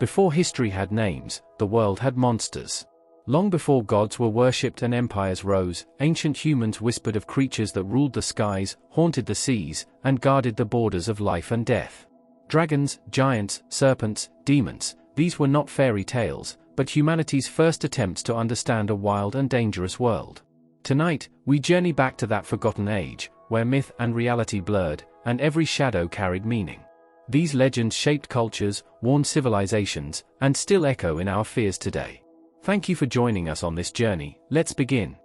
Before history had names, the world had monsters. Long before gods were worshipped and empires rose, ancient humans whispered of creatures that ruled the skies, haunted the seas, and guarded the borders of life and death. Dragons, giants, serpents, demons, these were not fairy tales, but humanity's first attempts to understand a wild and dangerous world. Tonight, we journey back to that forgotten age, where myth and reality blurred, and every shadow carried meaning. These legends shaped cultures, warned civilizations, and still echo in our fears today. Thank you for joining us on this journey. Let's begin.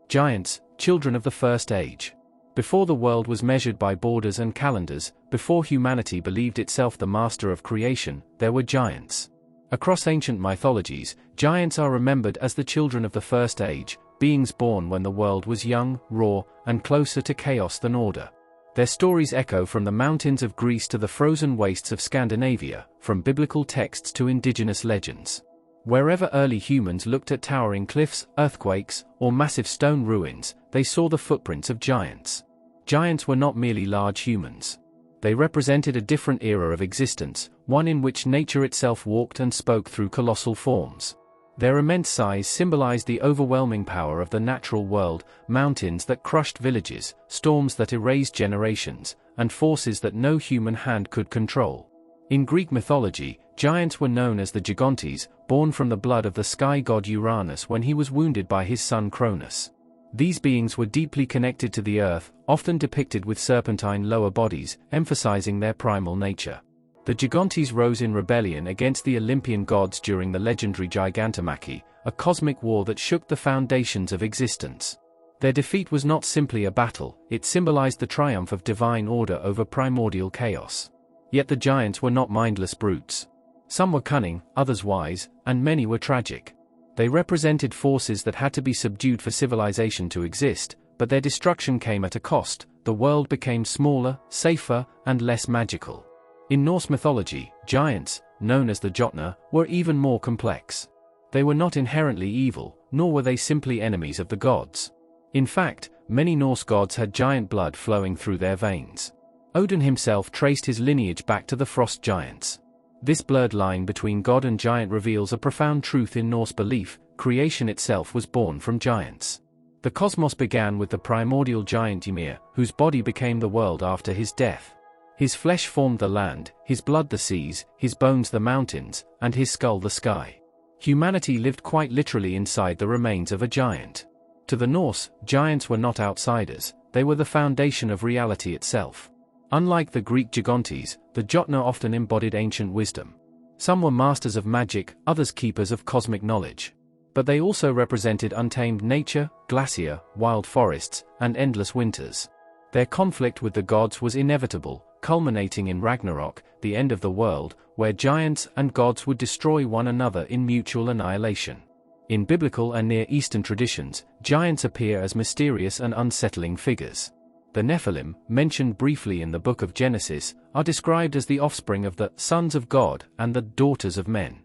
Giants, children of the First Age. Before the world was measured by borders and calendars, before humanity believed itself the master of creation, there were giants. Across ancient mythologies, giants are remembered as the children of the First Age, beings born when the world was young, raw, and closer to chaos than order. Their stories echo from the mountains of Greece to the frozen wastes of Scandinavia, from biblical texts to indigenous legends. Wherever early humans looked at towering cliffs, earthquakes, or massive stone ruins, they saw the footprints of giants. Giants were not merely large humans. They represented a different era of existence, one in which nature itself walked and spoke through colossal forms. Their immense size symbolized the overwhelming power of the natural world, mountains that crushed villages, storms that erased generations, and forces that no human hand could control. In Greek mythology, giants were known as the Gigantes, born from the blood of the sky god Uranus when he was wounded by his son Cronus. These beings were deeply connected to the earth, often depicted with serpentine lower bodies, emphasizing their primal nature. The Gigantes rose in rebellion against the Olympian gods during the legendary Gigantomachy, a cosmic war that shook the foundations of existence. Their defeat was not simply a battle, it symbolized the triumph of divine order over primordial chaos. Yet the giants were not mindless brutes. Some were cunning, others wise, and many were tragic. They represented forces that had to be subdued for civilization to exist, but their destruction came at a cost. The world became smaller, safer, and less magical. In Norse mythology, giants, known as the Jotnar, were even more complex. They were not inherently evil, nor were they simply enemies of the gods. In fact, many Norse gods had giant blood flowing through their veins. Odin himself traced his lineage back to the frost giants. This blurred line between god and giant reveals a profound truth in Norse belief: creation itself was born from giants. The cosmos began with the primordial giant Ymir, whose body became the world after his death. His flesh formed the land, his blood the seas, his bones the mountains, and his skull the sky. Humanity lived quite literally inside the remains of a giant. To the Norse, giants were not outsiders, they were the foundation of reality itself. Unlike the Greek Gigantes, the Jotnar often embodied ancient wisdom. Some were masters of magic, others keepers of cosmic knowledge. But they also represented untamed nature, glacier, wild forests, and endless winters. Their conflict with the gods was inevitable, culminating in Ragnarok, the end of the world, where giants and gods would destroy one another in mutual annihilation. In biblical and Near Eastern traditions, giants appear as mysterious and unsettling figures. The Nephilim, mentioned briefly in the book of Genesis, are described as the offspring of the sons of God and the daughters of men.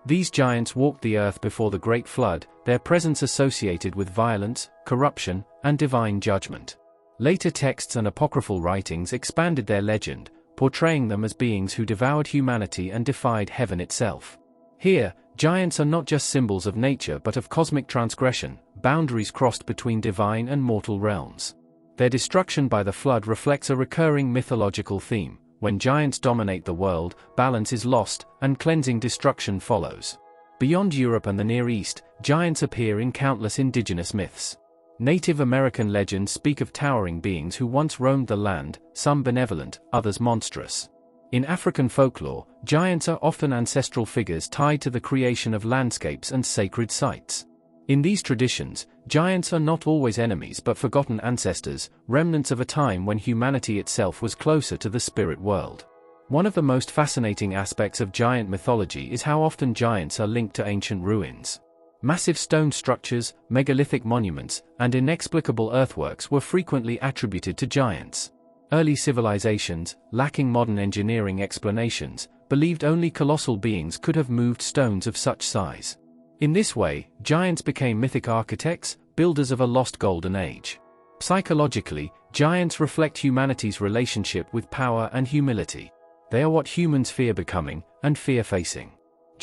These giants walked the earth before the Great Flood, their presence associated with violence, corruption, and divine judgment. Later texts and apocryphal writings expanded their legend, portraying them as beings who devoured humanity and defied heaven itself. Here, giants are not just symbols of nature but of cosmic transgression, boundaries crossed between divine and mortal realms. Their destruction by the flood reflects a recurring mythological theme: when giants dominate the world, balance is lost, and cleansing destruction follows. Beyond Europe and the Near East, giants appear in countless indigenous myths. Native American legends speak of towering beings who once roamed the land, some benevolent, others monstrous. In African folklore, giants are often ancestral figures tied to the creation of landscapes and sacred sites. In these traditions, giants are not always enemies but forgotten ancestors, remnants of a time when humanity itself was closer to the spirit world. One of the most fascinating aspects of giant mythology is how often giants are linked to ancient ruins. Massive stone structures, megalithic monuments, and inexplicable earthworks were frequently attributed to giants. Early civilizations, lacking modern engineering explanations, believed only colossal beings could have moved stones of such size. In this way, giants became mythic architects, builders of a lost golden age. Psychologically, giants reflect humanity's relationship with power and humility. They are what humans fear becoming, and fear facing.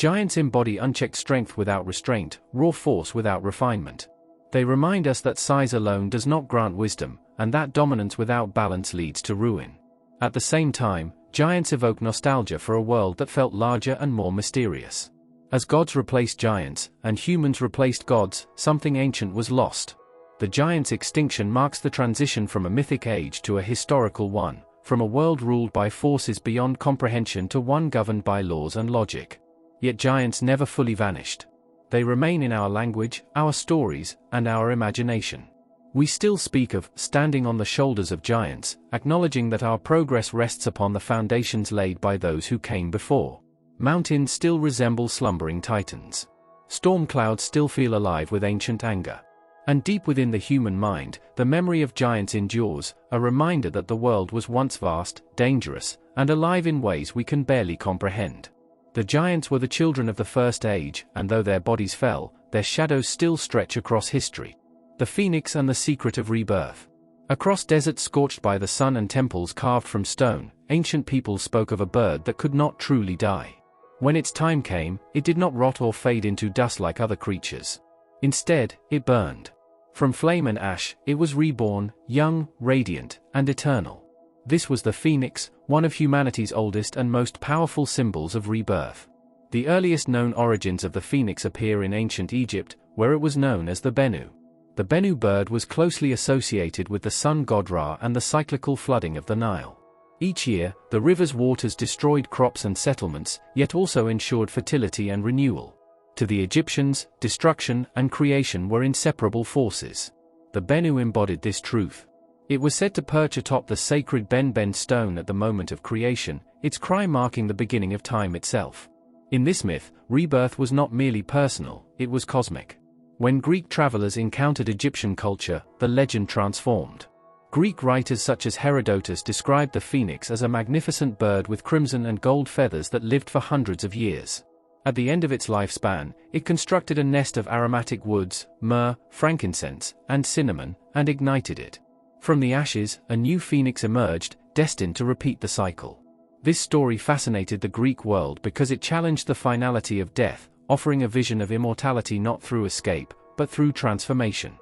Giants embody unchecked strength without restraint, raw force without refinement. They remind us that size alone does not grant wisdom, and that dominance without balance leads to ruin. At the same time, giants evoke nostalgia for a world that felt larger and more mysterious. As gods replaced giants, and humans replaced gods, something ancient was lost. The giant's extinction marks the transition from a mythic age to a historical one, from a world ruled by forces beyond comprehension to one governed by laws and logic. Yet giants never fully vanished. They remain in our language, our stories, and our imagination. We still speak of standing on the shoulders of giants, acknowledging that our progress rests upon the foundations laid by those who came before. Mountains still resemble slumbering titans. Storm clouds still feel alive with ancient anger. And deep within the human mind, the memory of giants endures, a reminder that the world was once vast, dangerous, and alive in ways we can barely comprehend. The giants were the children of the First Age, and though their bodies fell, their shadows still stretch across history. The Phoenix and the Secret of Rebirth. Across deserts scorched by the sun and temples carved from stone, ancient peoples spoke of a bird that could not truly die. When its time came, it did not rot or fade into dust like other creatures. Instead, it burned. From flame and ash, it was reborn, young, radiant, and eternal. This was the phoenix, one of humanity's oldest and most powerful symbols of rebirth. The earliest known origins of the phoenix appear in ancient Egypt, where it was known as the Bennu. The Bennu bird was closely associated with the sun god Ra and the cyclical flooding of the Nile. Each year, the river's waters destroyed crops and settlements, yet also ensured fertility and renewal. To the Egyptians, destruction and creation were inseparable forces. The Bennu embodied this truth. It was said to perch atop the sacred Ben stone at the moment of creation, its cry marking the beginning of time itself. In this myth, rebirth was not merely personal, it was cosmic. When Greek travelers encountered Egyptian culture, the legend transformed. Greek writers such as Herodotus described the phoenix as a magnificent bird with crimson and gold feathers that lived for hundreds of years. At the end of its lifespan, it constructed a nest of aromatic woods, myrrh, frankincense, and cinnamon, and ignited it. From the ashes, a new phoenix emerged, destined to repeat the cycle. This story fascinated the Greek world because it challenged the finality of death, offering a vision of immortality not through escape, but through transformation.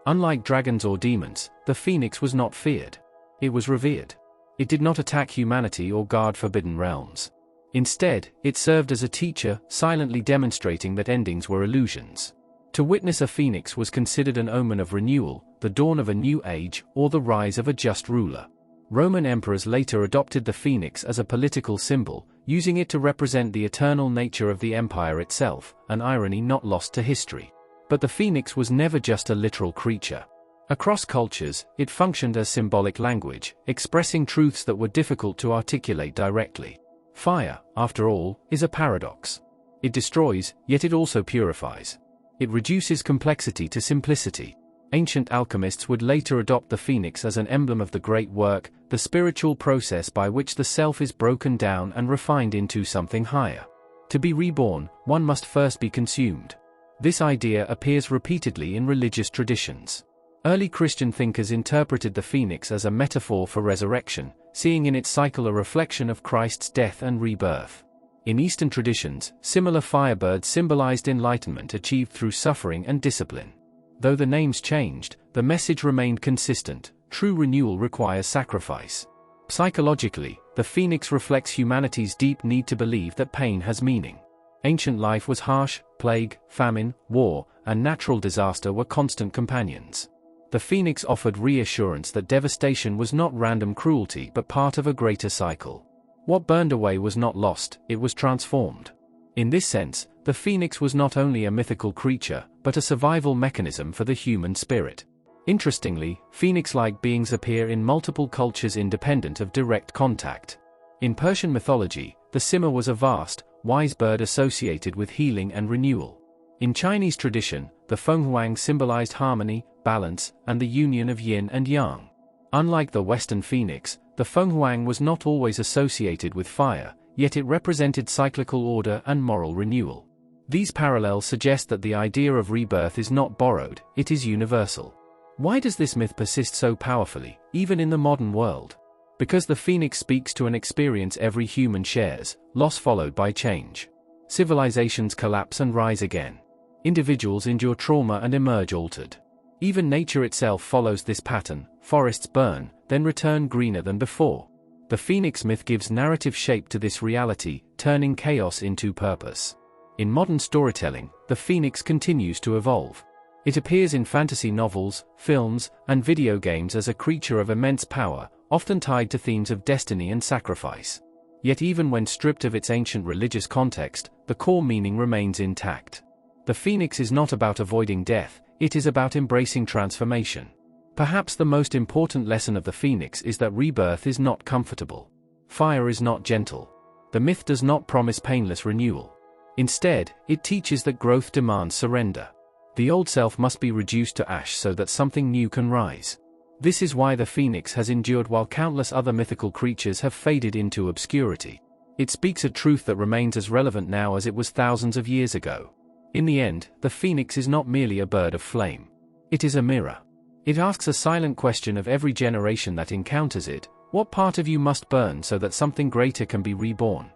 Unlike dragons or demons, the phoenix was not feared. It was revered. It did not attack humanity or guard forbidden realms. Instead, it served as a teacher, silently demonstrating that endings were illusions. To witness a phoenix was considered an omen of renewal, the dawn of a new age, or the rise of a just ruler. Roman emperors later adopted the phoenix as a political symbol, using it to represent the eternal nature of the empire itself, an irony not lost to history. But the phoenix was never just a literal creature. Across cultures, it functioned as symbolic language, expressing truths that were difficult to articulate directly. Fire, after all, is a paradox. It destroys, yet it also purifies. It reduces complexity to simplicity. Ancient alchemists would later adopt the phoenix as an emblem of the great work, the spiritual process by which the self is broken down and refined into something higher. To be reborn, one must first be consumed. This idea appears repeatedly in religious traditions. Early Christian thinkers interpreted the phoenix as a metaphor for resurrection, seeing in its cycle a reflection of Christ's death and rebirth. In Eastern traditions, similar firebirds symbolized enlightenment achieved through suffering and discipline. Though the names changed, the message remained consistent: true renewal requires sacrifice. Psychologically, the phoenix reflects humanity's deep need to believe that pain has meaning. Ancient life was harsh, plague, famine, war, and natural disaster were constant companions. The phoenix offered reassurance that devastation was not random cruelty but part of a greater cycle. What burned away was not lost, it was transformed. In this sense, the phoenix was not only a mythical creature, but a survival mechanism for the human spirit. Interestingly, phoenix-like beings appear in multiple cultures independent of direct contact. In Persian mythology, the simar was a vast, wise bird associated with healing and renewal. In Chinese tradition, the fenghuang symbolized harmony, balance, and the union of yin and yang. Unlike the Western phoenix, the fenghuang was not always associated with fire, yet it represented cyclical order and moral renewal. These parallels suggest that the idea of rebirth is not borrowed, it is universal. Why does this myth persist so powerfully, even in the modern world? Because the phoenix speaks to an experience every human shares: loss followed by change. Civilizations collapse and rise again. Individuals endure trauma and emerge altered. Even nature itself follows this pattern: forests burn, then return greener than before. The Phoenix myth gives narrative shape to this reality, turning chaos into purpose. In modern storytelling, the Phoenix continues to evolve. It appears in fantasy novels, films, and video games as a creature of immense power, often tied to themes of destiny and sacrifice. Yet even when stripped of its ancient religious context, the core meaning remains intact. The Phoenix is not about avoiding death, it is about embracing transformation. Perhaps the most important lesson of the Phoenix is that rebirth is not comfortable. Fire is not gentle. The myth does not promise painless renewal. Instead, it teaches that growth demands surrender. The old self must be reduced to ash so that something new can rise. This is why the Phoenix has endured while countless other mythical creatures have faded into obscurity. It speaks a truth that remains as relevant now as it was thousands of years ago. In the end, the Phoenix is not merely a bird of flame. It is a mirror. It asks a silent question of every generation that encounters it: what part of you must burn so that something greater can be reborn?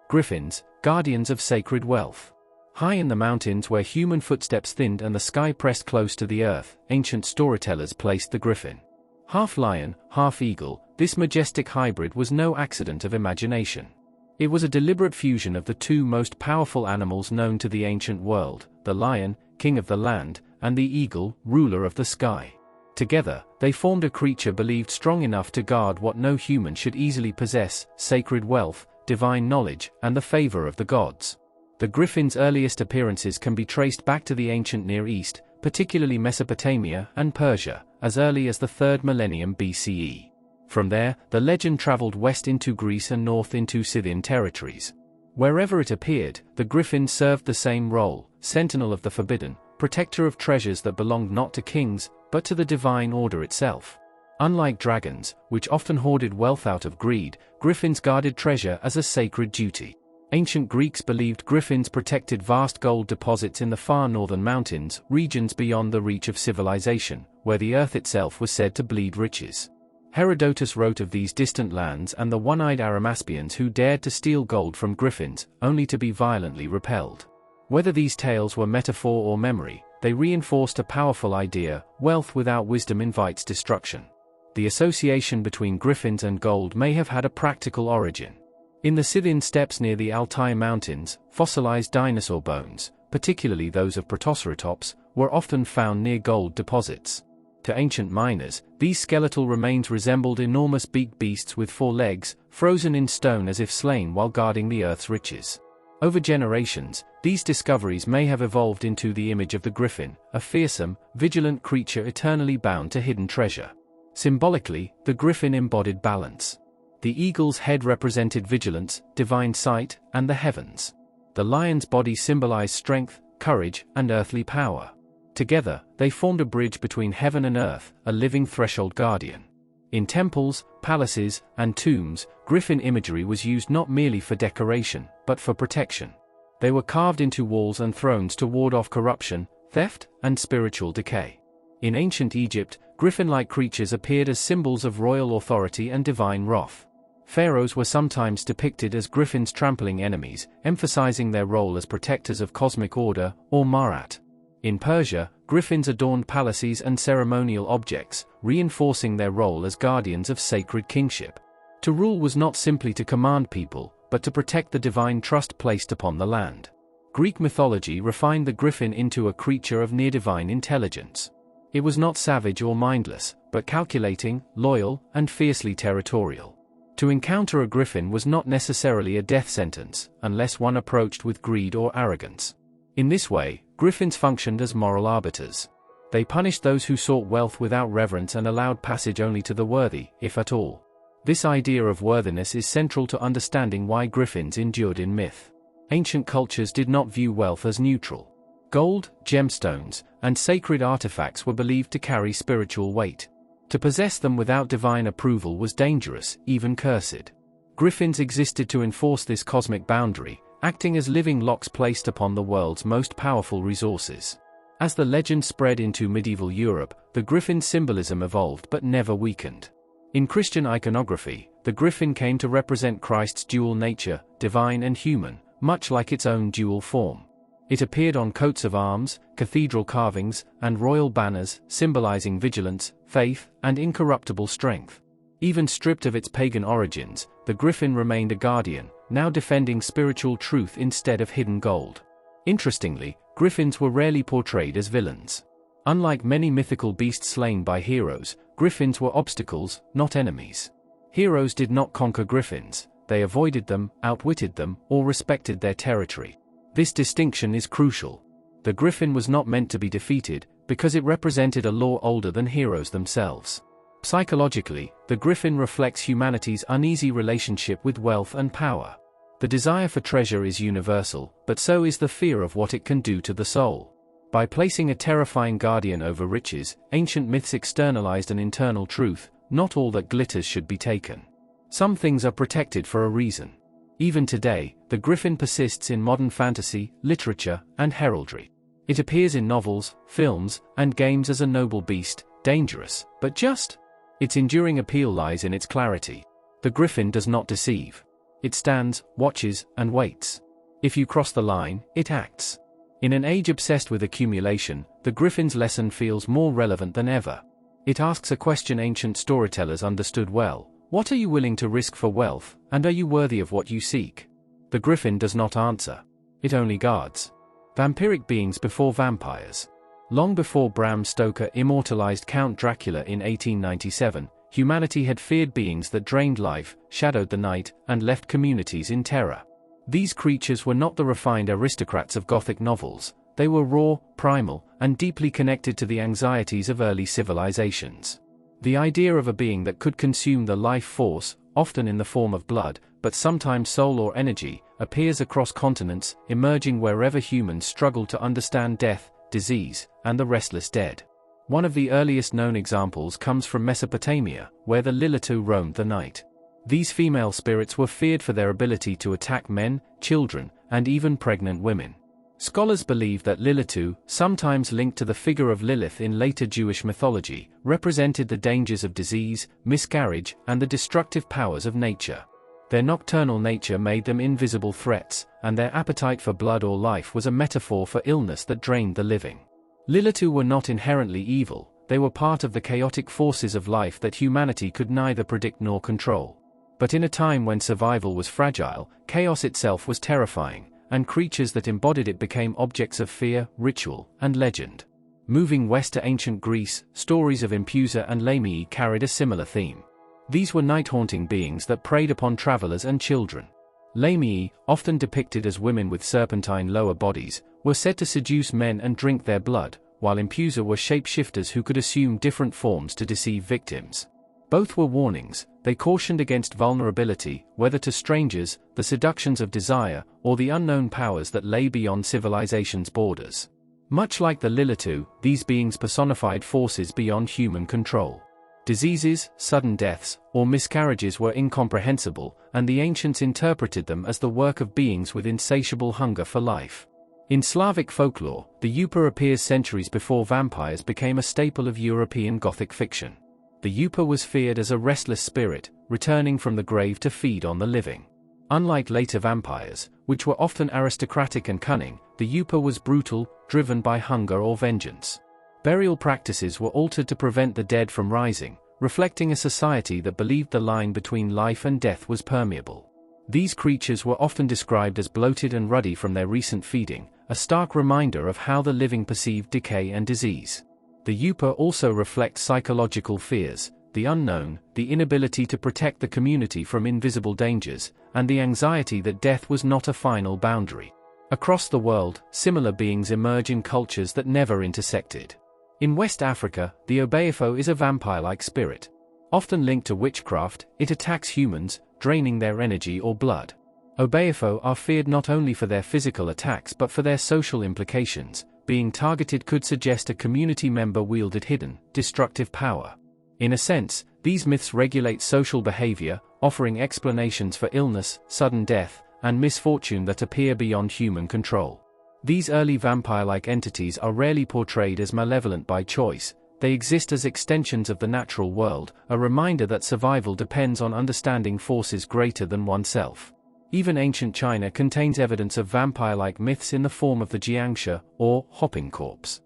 Griffins, guardians of sacred wealth. High in the mountains where human footsteps thinned and the sky pressed close to the earth, ancient storytellers placed the griffin. Half lion, half eagle, this majestic hybrid was no accident of imagination. It was a deliberate fusion of the two most powerful animals known to the ancient world: the lion, king of the land, and the eagle, ruler of the sky. Together, they formed a creature believed strong enough to guard what no human should easily possess: sacred wealth, divine knowledge, and the favor of the gods. The griffin's earliest appearances can be traced back to the ancient Near East, particularly Mesopotamia and Persia, as early as the 3rd millennium BCE. From there, the legend traveled west into Greece and north into Scythian territories. Wherever it appeared, the griffin served the same role: sentinel of the forbidden, protector of treasures that belonged not to kings, but to the divine order itself. Unlike dragons, which often hoarded wealth out of greed, griffins guarded treasure as a sacred duty. Ancient Greeks believed griffins protected vast gold deposits in the far northern mountains, regions beyond the reach of civilization, where the earth itself was said to bleed riches. Herodotus wrote of these distant lands and the one-eyed Arimaspians who dared to steal gold from griffins, only to be violently repelled. Whether these tales were metaphor or memory, they reinforced a powerful idea: wealth without wisdom invites destruction. The association between griffins and gold may have had a practical origin. In the Scythian steppes near the Altai Mountains, fossilized dinosaur bones, particularly those of Protoceratops, were often found near gold deposits. To ancient miners, these skeletal remains resembled enormous beaked beasts with 4 legs, frozen in stone as if slain while guarding the earth's riches. Over generations, these discoveries may have evolved into the image of the griffin, a fearsome, vigilant creature eternally bound to hidden treasure. Symbolically, the griffin embodied balance. The eagle's head represented vigilance, divine sight, and the heavens. The lion's body symbolized strength, courage, and earthly power. Together, they formed a bridge between heaven and earth, a living threshold guardian. In temples, palaces, and tombs, griffin imagery was used not merely for decoration, but for protection. They were carved into walls and thrones to ward off corruption, theft, and spiritual decay. In ancient Egypt, griffin-like creatures appeared as symbols of royal authority and divine wrath. Pharaohs were sometimes depicted as griffins trampling enemies, emphasizing their role as protectors of cosmic order, or Marat. In Persia, griffins adorned palaces and ceremonial objects, reinforcing their role as guardians of sacred kingship. To rule was not simply to command people, but to protect the divine trust placed upon the land. Greek mythology refined the griffin into a creature of near-divine intelligence. It was not savage or mindless, but calculating, loyal, and fiercely territorial. To encounter a griffin was not necessarily a death sentence, unless one approached with greed or arrogance. In this way, griffins functioned as moral arbiters. They punished those who sought wealth without reverence and allowed passage only to the worthy, if at all. This idea of worthiness is central to understanding why griffins endured in myth. Ancient cultures did not view wealth as neutral. Gold, gemstones, and sacred artifacts were believed to carry spiritual weight. To possess them without divine approval was dangerous, even cursed. Griffins existed to enforce this cosmic boundary, acting as living locks placed upon the world's most powerful resources. As the legend spread into medieval Europe, the griffin's symbolism evolved but never weakened. In Christian iconography, the griffin came to represent Christ's dual nature, divine and human, much like its own dual form. It appeared on coats of arms, cathedral carvings, and royal banners, symbolizing vigilance, faith, and incorruptible strength. Even stripped of its pagan origins, the griffin remained a guardian, now defending spiritual truth instead of hidden gold. Interestingly, griffins were rarely portrayed as villains. Unlike many mythical beasts slain by heroes, griffins were obstacles, not enemies. Heroes did not conquer griffins, they avoided them, outwitted them, or respected their territory. This distinction is crucial. The griffin was not meant to be defeated, because it represented a law older than heroes themselves. Psychologically, the griffin reflects humanity's uneasy relationship with wealth and power. The desire for treasure is universal, but so is the fear of what it can do to the soul. By placing a terrifying guardian over riches, ancient myths externalized an internal truth: not all that glitters should be taken. Some things are protected for a reason. Even today, the griffin persists in modern fantasy, literature, and heraldry. It appears in novels, films, and games as a noble beast, dangerous, but just. Its enduring appeal lies in its clarity. The griffin does not deceive. It stands, watches, and waits. If you cross the line, it acts. In an age obsessed with accumulation, the griffin's lesson feels more relevant than ever. It asks a question ancient storytellers understood well: what are you willing to risk for wealth, and are you worthy of what you seek? The griffin does not answer. It only guards. Vampiric beings before vampires. Long before Bram Stoker immortalized Count Dracula in 1897, humanity had feared beings that drained life, shadowed the night, and left communities in terror. These creatures were not the refined aristocrats of Gothic novels. They were raw, primal, and deeply connected to the anxieties of early civilizations. The idea of a being that could consume the life force, often in the form of blood, but sometimes soul or energy, appears across continents, emerging wherever humans struggled to understand death, disease, and the restless dead. One of the earliest known examples comes from Mesopotamia, where the Lilitu roamed the night. These female spirits were feared for their ability to attack men, children, and even pregnant women. Scholars believe that Lilitu, sometimes linked to the figure of Lilith in later Jewish mythology, represented the dangers of disease, miscarriage, and the destructive powers of nature. Their nocturnal nature made them invisible threats, and their appetite for blood or life was a metaphor for illness that drained the living. Lilitu were not inherently evil, they were part of the chaotic forces of life that humanity could neither predict nor control. But in a time when survival was fragile, chaos itself was terrifying, and creatures that embodied it became objects of fear, ritual, and legend. Moving west to ancient Greece, stories of Empusa and Lamii carried a similar theme. These were night-haunting beings that preyed upon travelers and children. Lamii, often depicted as women with serpentine lower bodies, were said to seduce men and drink their blood, while Empusa were shapeshifters who could assume different forms to deceive victims. Both were warnings. They cautioned against vulnerability, whether to strangers, the seductions of desire, or the unknown powers that lay beyond civilization's borders. Much like the Lilitu, these beings personified forces beyond human control. Diseases, sudden deaths, or miscarriages were incomprehensible, and the ancients interpreted them as the work of beings with insatiable hunger for life. In Slavic folklore, the Upa appears centuries before vampires became a staple of European Gothic fiction. The Upa was feared as a restless spirit, returning from the grave to feed on the living. Unlike later vampires, which were often aristocratic and cunning, the Upa was brutal, driven by hunger or vengeance. Burial practices were altered to prevent the dead from rising, reflecting a society that believed the line between life and death was permeable. These creatures were often described as bloated and ruddy from their recent feeding, a stark reminder of how the living perceived decay and disease. The Upa also reflects psychological fears, the unknown, the inability to protect the community from invisible dangers, and the anxiety that death was not a final boundary. Across the world, similar beings emerge in cultures that never intersected. In West Africa, the Obeifo is a vampire-like spirit. Often linked to witchcraft, it attacks humans, draining their energy or blood. Obeifo are feared not only for their physical attacks but for their social implications. Being targeted could suggest a community member wielded hidden, destructive power. In a sense, these myths regulate social behavior, offering explanations for illness, sudden death, and misfortune that appear beyond human control. These early vampire-like entities are rarely portrayed as malevolent by choice. They exist as extensions of the natural world, a reminder that survival depends on understanding forces greater than oneself. Even ancient China contains evidence of vampire-like myths in the form of the jiangshi, or hopping corpse.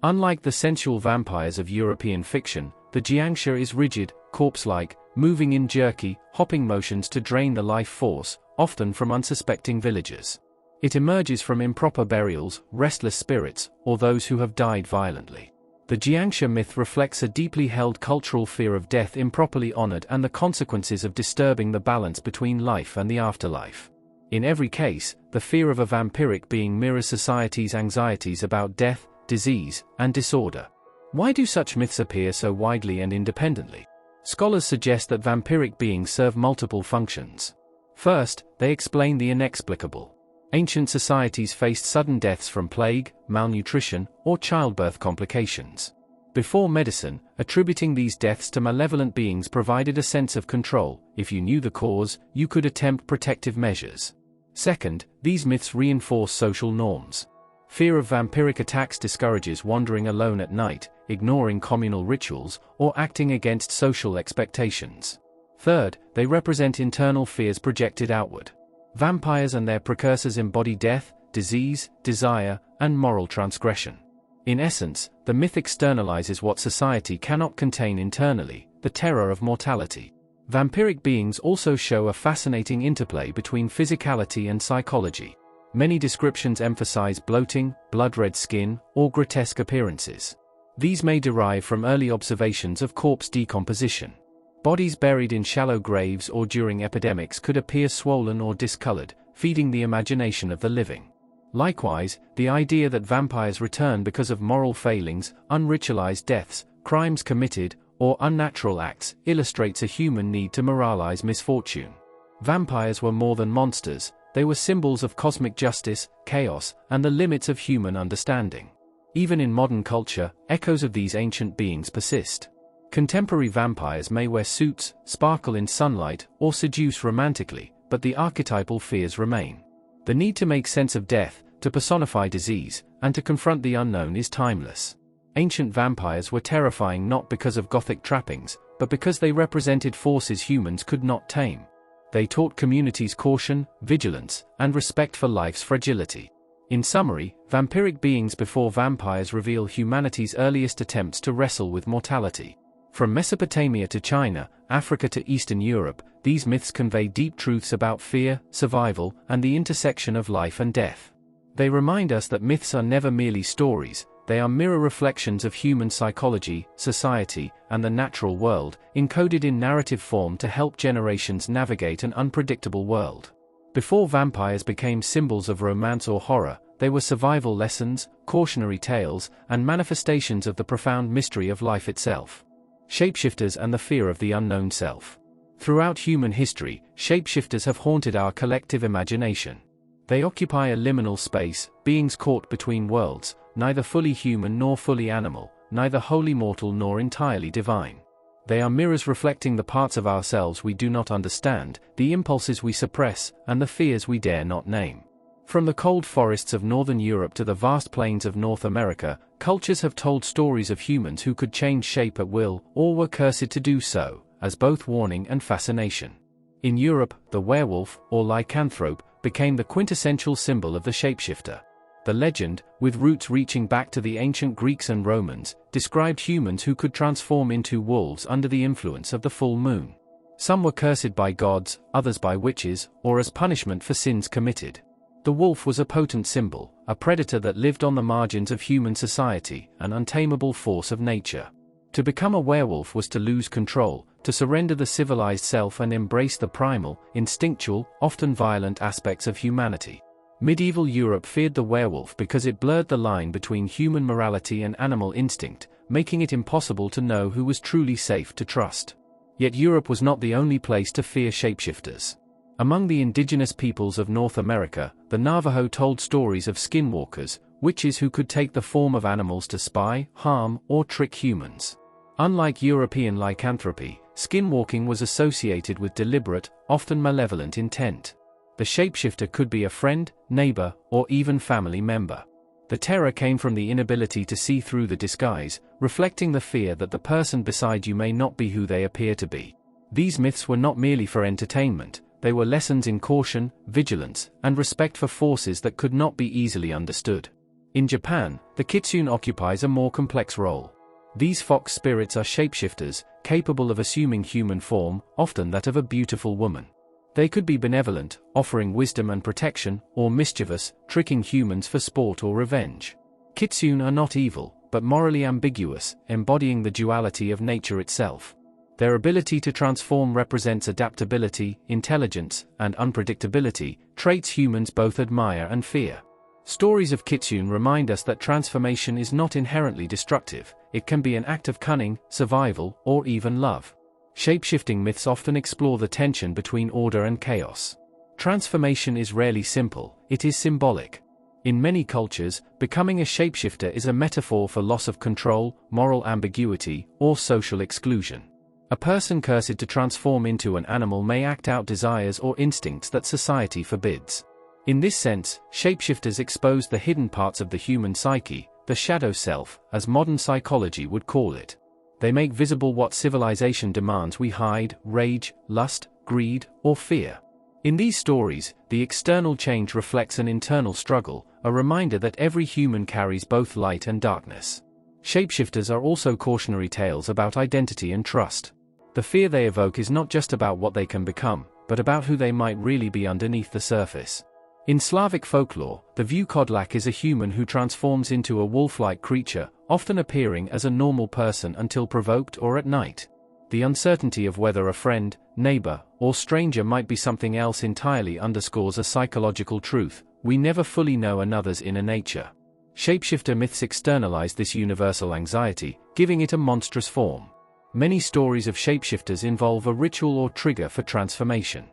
Unlike the sensual vampires of European fiction, the jiangshi is rigid, corpse-like, moving in jerky, hopping motions to drain the life force, often from unsuspecting villagers. It emerges from improper burials, restless spirits, or those who have died violently. The jiangshi myth reflects a deeply held cultural fear of death improperly honored and the consequences of disturbing the balance between life and the afterlife. In every case, the fear of a vampiric being mirrors society's anxieties about death, disease, and disorder. Why do such myths appear so widely and independently? Scholars suggest that vampiric beings serve multiple functions. First, they explain the inexplicable. Ancient societies faced sudden deaths from plague, malnutrition, or childbirth complications. Before medicine, attributing these deaths to malevolent beings provided a sense of control. If you knew the cause, you could attempt protective measures. Second, these myths reinforce social norms. Fear of vampiric attacks discourages wandering alone at night, ignoring communal rituals, or acting against social expectations. Third, they represent internal fears projected outward. Vampires and their precursors embody death, disease, desire, and moral transgression. In essence, the myth externalizes what society cannot contain internally, the terror of mortality. Vampiric beings also show a fascinating interplay between physicality and psychology. Many descriptions emphasize bloating, blood-red skin, or grotesque appearances. These may derive from early observations of corpse decomposition. Bodies buried in shallow graves or during epidemics could appear swollen or discolored, feeding the imagination of the living. Likewise, the idea that vampires return because of moral failings, unritualized deaths, crimes committed, or unnatural acts illustrates a human need to moralize misfortune. Vampires were more than monsters, they were symbols of cosmic justice, chaos, and the limits of human understanding. Even in modern culture, echoes of these ancient beings persist. Contemporary vampires may wear suits, sparkle in sunlight, or seduce romantically, but the archetypal fears remain. The need to make sense of death, to personify disease, and to confront the unknown is timeless. Ancient vampires were terrifying not because of Gothic trappings, but because they represented forces humans could not tame. They taught communities caution, vigilance, and respect for life's fragility. In summary, vampiric beings before vampires reveal humanity's earliest attempts to wrestle with mortality. From Mesopotamia to China, Africa to Eastern Europe, these myths convey deep truths about fear, survival, and the intersection of life and death. They remind us that myths are never merely stories, they are mirror reflections of human psychology, society, and the natural world, encoded in narrative form to help generations navigate an unpredictable world. Before vampires became symbols of romance or horror, they were survival lessons, cautionary tales, and manifestations of the profound mystery of life itself. Shapeshifters and the fear of the unknown self. Throughout human history, shapeshifters have haunted our collective imagination. They occupy a liminal space, beings caught between worlds, neither fully human nor fully animal, neither wholly mortal nor entirely divine. They are mirrors reflecting the parts of ourselves we do not understand, the impulses we suppress, and the fears we dare not name. From the cold forests of northern Europe to the vast plains of North America, cultures have told stories of humans who could change shape at will, or were cursed to do so, as both warning and fascination. In Europe, the werewolf, or lycanthrope, became the quintessential symbol of the shapeshifter. The legend, with roots reaching back to the ancient Greeks and Romans, described humans who could transform into wolves under the influence of the full moon. Some were cursed by gods, others by witches, or as punishment for sins committed. The wolf was a potent symbol, a predator that lived on the margins of human society, an untamable force of nature. To become a werewolf was to lose control, to surrender the civilized self and embrace the primal, instinctual, often violent aspects of humanity. Medieval Europe feared the werewolf because it blurred the line between human morality and animal instinct, making it impossible to know who was truly safe to trust. Yet Europe was not the only place to fear shapeshifters. Among the indigenous peoples of North America, the Navajo told stories of skinwalkers, witches who could take the form of animals to spy, harm, or trick humans. Unlike European lycanthropy, skinwalking was associated with deliberate, often malevolent intent. The shapeshifter could be a friend, neighbor, or even family member. The terror came from the inability to see through the disguise, reflecting the fear that the person beside you may not be who they appear to be. These myths were not merely for entertainment, they were lessons in caution, vigilance, and respect for forces that could not be easily understood. In Japan, the kitsune occupies a more complex role. These fox spirits are shapeshifters, capable of assuming human form, often that of a beautiful woman. They could be benevolent, offering wisdom and protection, or mischievous, tricking humans for sport or revenge. Kitsune are not evil, but morally ambiguous, embodying the duality of nature itself. Their ability to transform represents adaptability, intelligence, and unpredictability, traits humans both admire and fear. Stories of kitsune remind us that transformation is not inherently destructive. It can be an act of cunning, survival, or even love. Shapeshifting myths often explore the tension between order and chaos. Transformation is rarely simple, it is symbolic. In many cultures, becoming a shapeshifter is a metaphor for loss of control, moral ambiguity, or social exclusion. A person cursed to transform into an animal may act out desires or instincts that society forbids. In this sense, shapeshifters expose the hidden parts of the human psyche, the shadow self, as modern psychology would call it. They make visible what civilization demands we hide: rage, lust, greed, or fear. In these stories, the external change reflects an internal struggle, a reminder that every human carries both light and darkness. Shapeshifters are also cautionary tales about identity and trust. The fear they evoke is not just about what they can become, but about who they might really be underneath the surface. In Slavic folklore, the Vukodlak is a human who transforms into a wolf-like creature, often appearing as a normal person until provoked or at night. The uncertainty of whether a friend, neighbor, or stranger might be something else entirely underscores a psychological truth: we never fully know another's inner nature. Shapeshifter myths externalize this universal anxiety, giving it a monstrous form. Many stories of shapeshifters involve a ritual or trigger for transformation.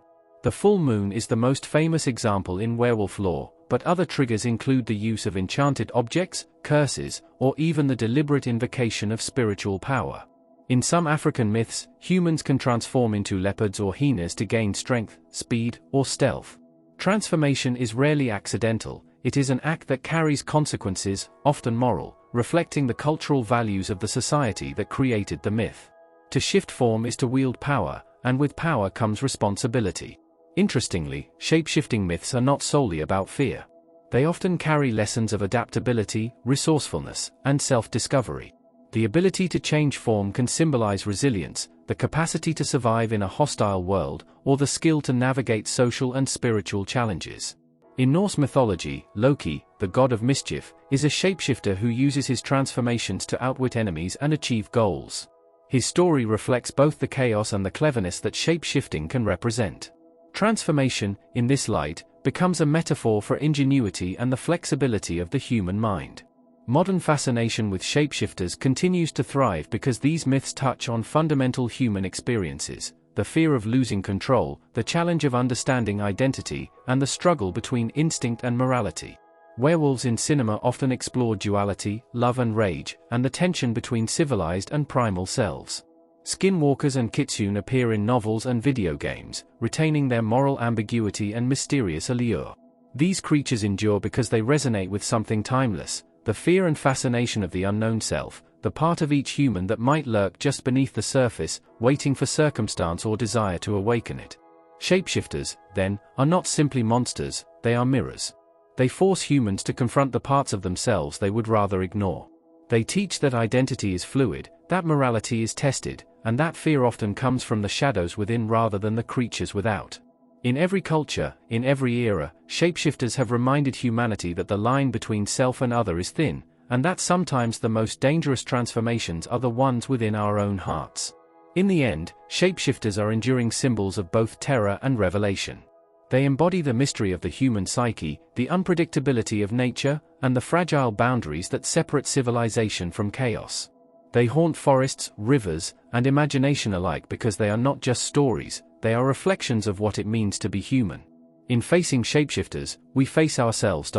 The full moon is the most famous example in werewolf lore, but other triggers include the use of enchanted objects, curses, or even the deliberate invocation of spiritual power. In some African myths, humans can transform into leopards or hyenas to gain strength, speed, or stealth. Transformation is rarely accidental, it is an act that carries consequences, often moral, reflecting the cultural values of the society that created the myth. To shift form is to wield power, and with power comes responsibility. Interestingly, shapeshifting myths are not solely about fear. They often carry lessons of adaptability, resourcefulness, and self-discovery. The ability to change form can symbolize resilience, the capacity to survive in a hostile world, or the skill to navigate social and spiritual challenges. In Norse mythology, Loki, the god of mischief, is a shapeshifter who uses his transformations to outwit enemies and achieve goals. His story reflects both the chaos and the cleverness that shapeshifting can represent. Transformation, in this light, becomes a metaphor for ingenuity and the flexibility of the human mind. Modern fascination with shapeshifters continues to thrive because these myths touch on fundamental human experiences: the fear of losing control, the challenge of understanding identity, and the struggle between instinct and morality. Werewolves in cinema often explore duality, love and rage, and the tension between civilized and primal selves. Skinwalkers and kitsune appear in novels and video games, retaining their moral ambiguity and mysterious allure. These creatures endure because they resonate with something timeless: the fear and fascination of the unknown self, the part of each human that might lurk just beneath the surface, waiting for circumstance or desire to awaken it. Shapeshifters, then, are not simply monsters, they are mirrors. They force humans to confront the parts of themselves they would rather ignore. They teach that identity is fluid, that morality is tested, and that fear often comes from the shadows within rather than the creatures without. In every culture, in every era, shapeshifters have reminded humanity that the line between self and other is thin, and that sometimes the most dangerous transformations are the ones within our own hearts. In the end, shapeshifters are enduring symbols of both terror and revelation. They embody the mystery of the human psyche, the unpredictability of nature, and the fragile boundaries that separate civilization from chaos. They haunt forests, rivers, and imagination alike because they are not just stories, they are reflections of what it means to be human. In facing shapeshifters, we face ourselves.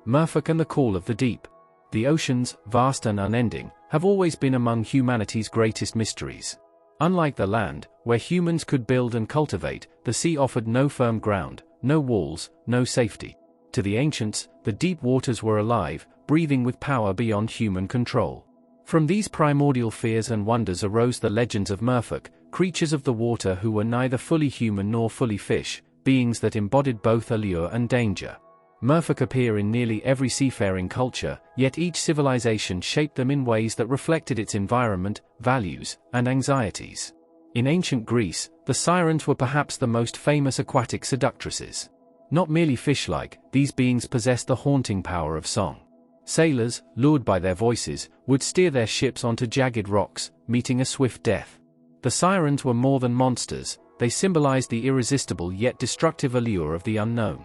Merfolk and the Call of the Deep. The oceans, vast and unending, have always been among humanity's greatest mysteries. Unlike the land, where humans could build and cultivate, the sea offered no firm ground, no walls, no safety. To the ancients, the deep waters were alive, breathing with power beyond human control. From these primordial fears and wonders arose the legends of Merfolk, creatures of the water who were neither fully human nor fully fish, beings that embodied both allure and danger. Merfolk appear in nearly every seafaring culture, yet each civilization shaped them in ways that reflected its environment, values, and anxieties. In ancient Greece, the sirens were perhaps the most famous aquatic seductresses. Not merely fish-like, these beings possessed the haunting power of song. Sailors, lured by their voices, would steer their ships onto jagged rocks, meeting a swift death. The sirens were more than monsters, they symbolized the irresistible yet destructive allure of the unknown.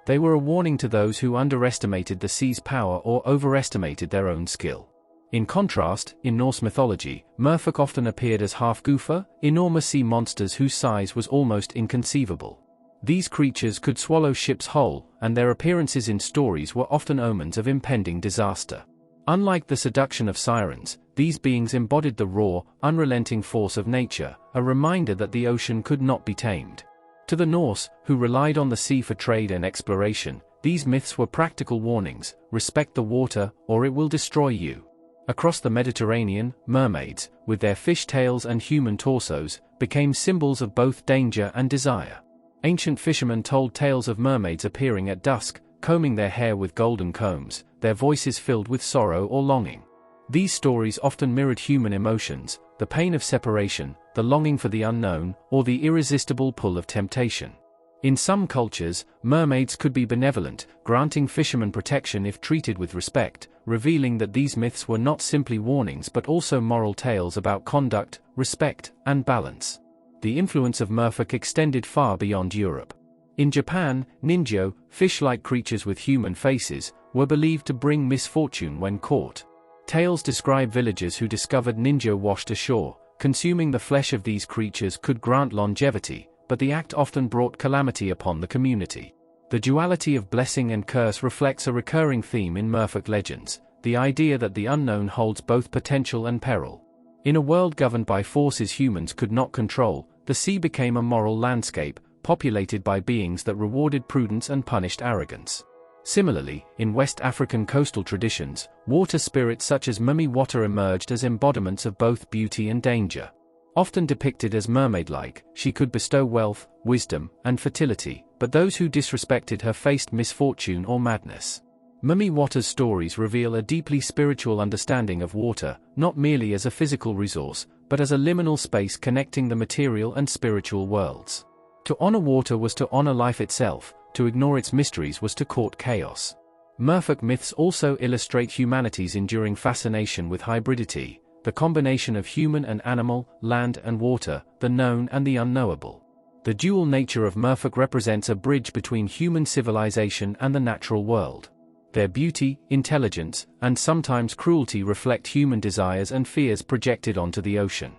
They were a warning to those who underestimated the sea's power or overestimated their own skill. In contrast, in Norse mythology, Merfolk often appeared as half-goofer, enormous sea monsters whose size was almost inconceivable. These creatures could swallow ships whole, and their appearances in stories were often omens of impending disaster. Unlike the seduction of sirens, these beings embodied the raw, unrelenting force of nature, a reminder that the ocean could not be tamed. To the Norse, who relied on the sea for trade and exploration, these myths were practical warnings: respect the water, or it will destroy you. Across the Mediterranean, mermaids, with their fish tails and human torsos, became symbols of both danger and desire. Ancient fishermen told tales of mermaids appearing at dusk, combing their hair with golden combs, their voices filled with sorrow or longing. These stories often mirrored human emotions: the pain of separation, the longing for the unknown, or the irresistible pull of temptation. In some cultures, mermaids could be benevolent, granting fishermen protection if treated with respect, revealing that these myths were not simply warnings but also moral tales about conduct, respect, and balance. The influence of Merfolk extended far beyond Europe. In Japan, ninjo, fish-like creatures with human faces, were believed to bring misfortune when caught. Tales describe villagers who discovered ninjo washed ashore. Consuming the flesh of these creatures could grant longevity, but the act often brought calamity upon the community. The duality of blessing and curse reflects a recurring theme in Merfolk legends: the idea that the unknown holds both potential and peril. In a world governed by forces humans could not control, the sea became a moral landscape, populated by beings that rewarded prudence and punished arrogance. Similarly, in West African coastal traditions, water spirits such as Mummy Water emerged as embodiments of both beauty and danger. Often depicted as mermaid-like, she could bestow wealth, wisdom, and fertility, but those who disrespected her faced misfortune or madness. Mummy Water's stories reveal a deeply spiritual understanding of water, not merely as a physical resource, but as a liminal space connecting the material and spiritual worlds. To honor water was to honor life itself. To ignore its mysteries was to court chaos. Merfolk myths also illustrate humanity's enduring fascination with hybridity, the combination of human and animal, land and water, the known and the unknowable. The dual nature of Merfolk represents a bridge between human civilization and the natural world. Their beauty, intelligence, and sometimes cruelty reflect human desires and fears projected onto the ocean.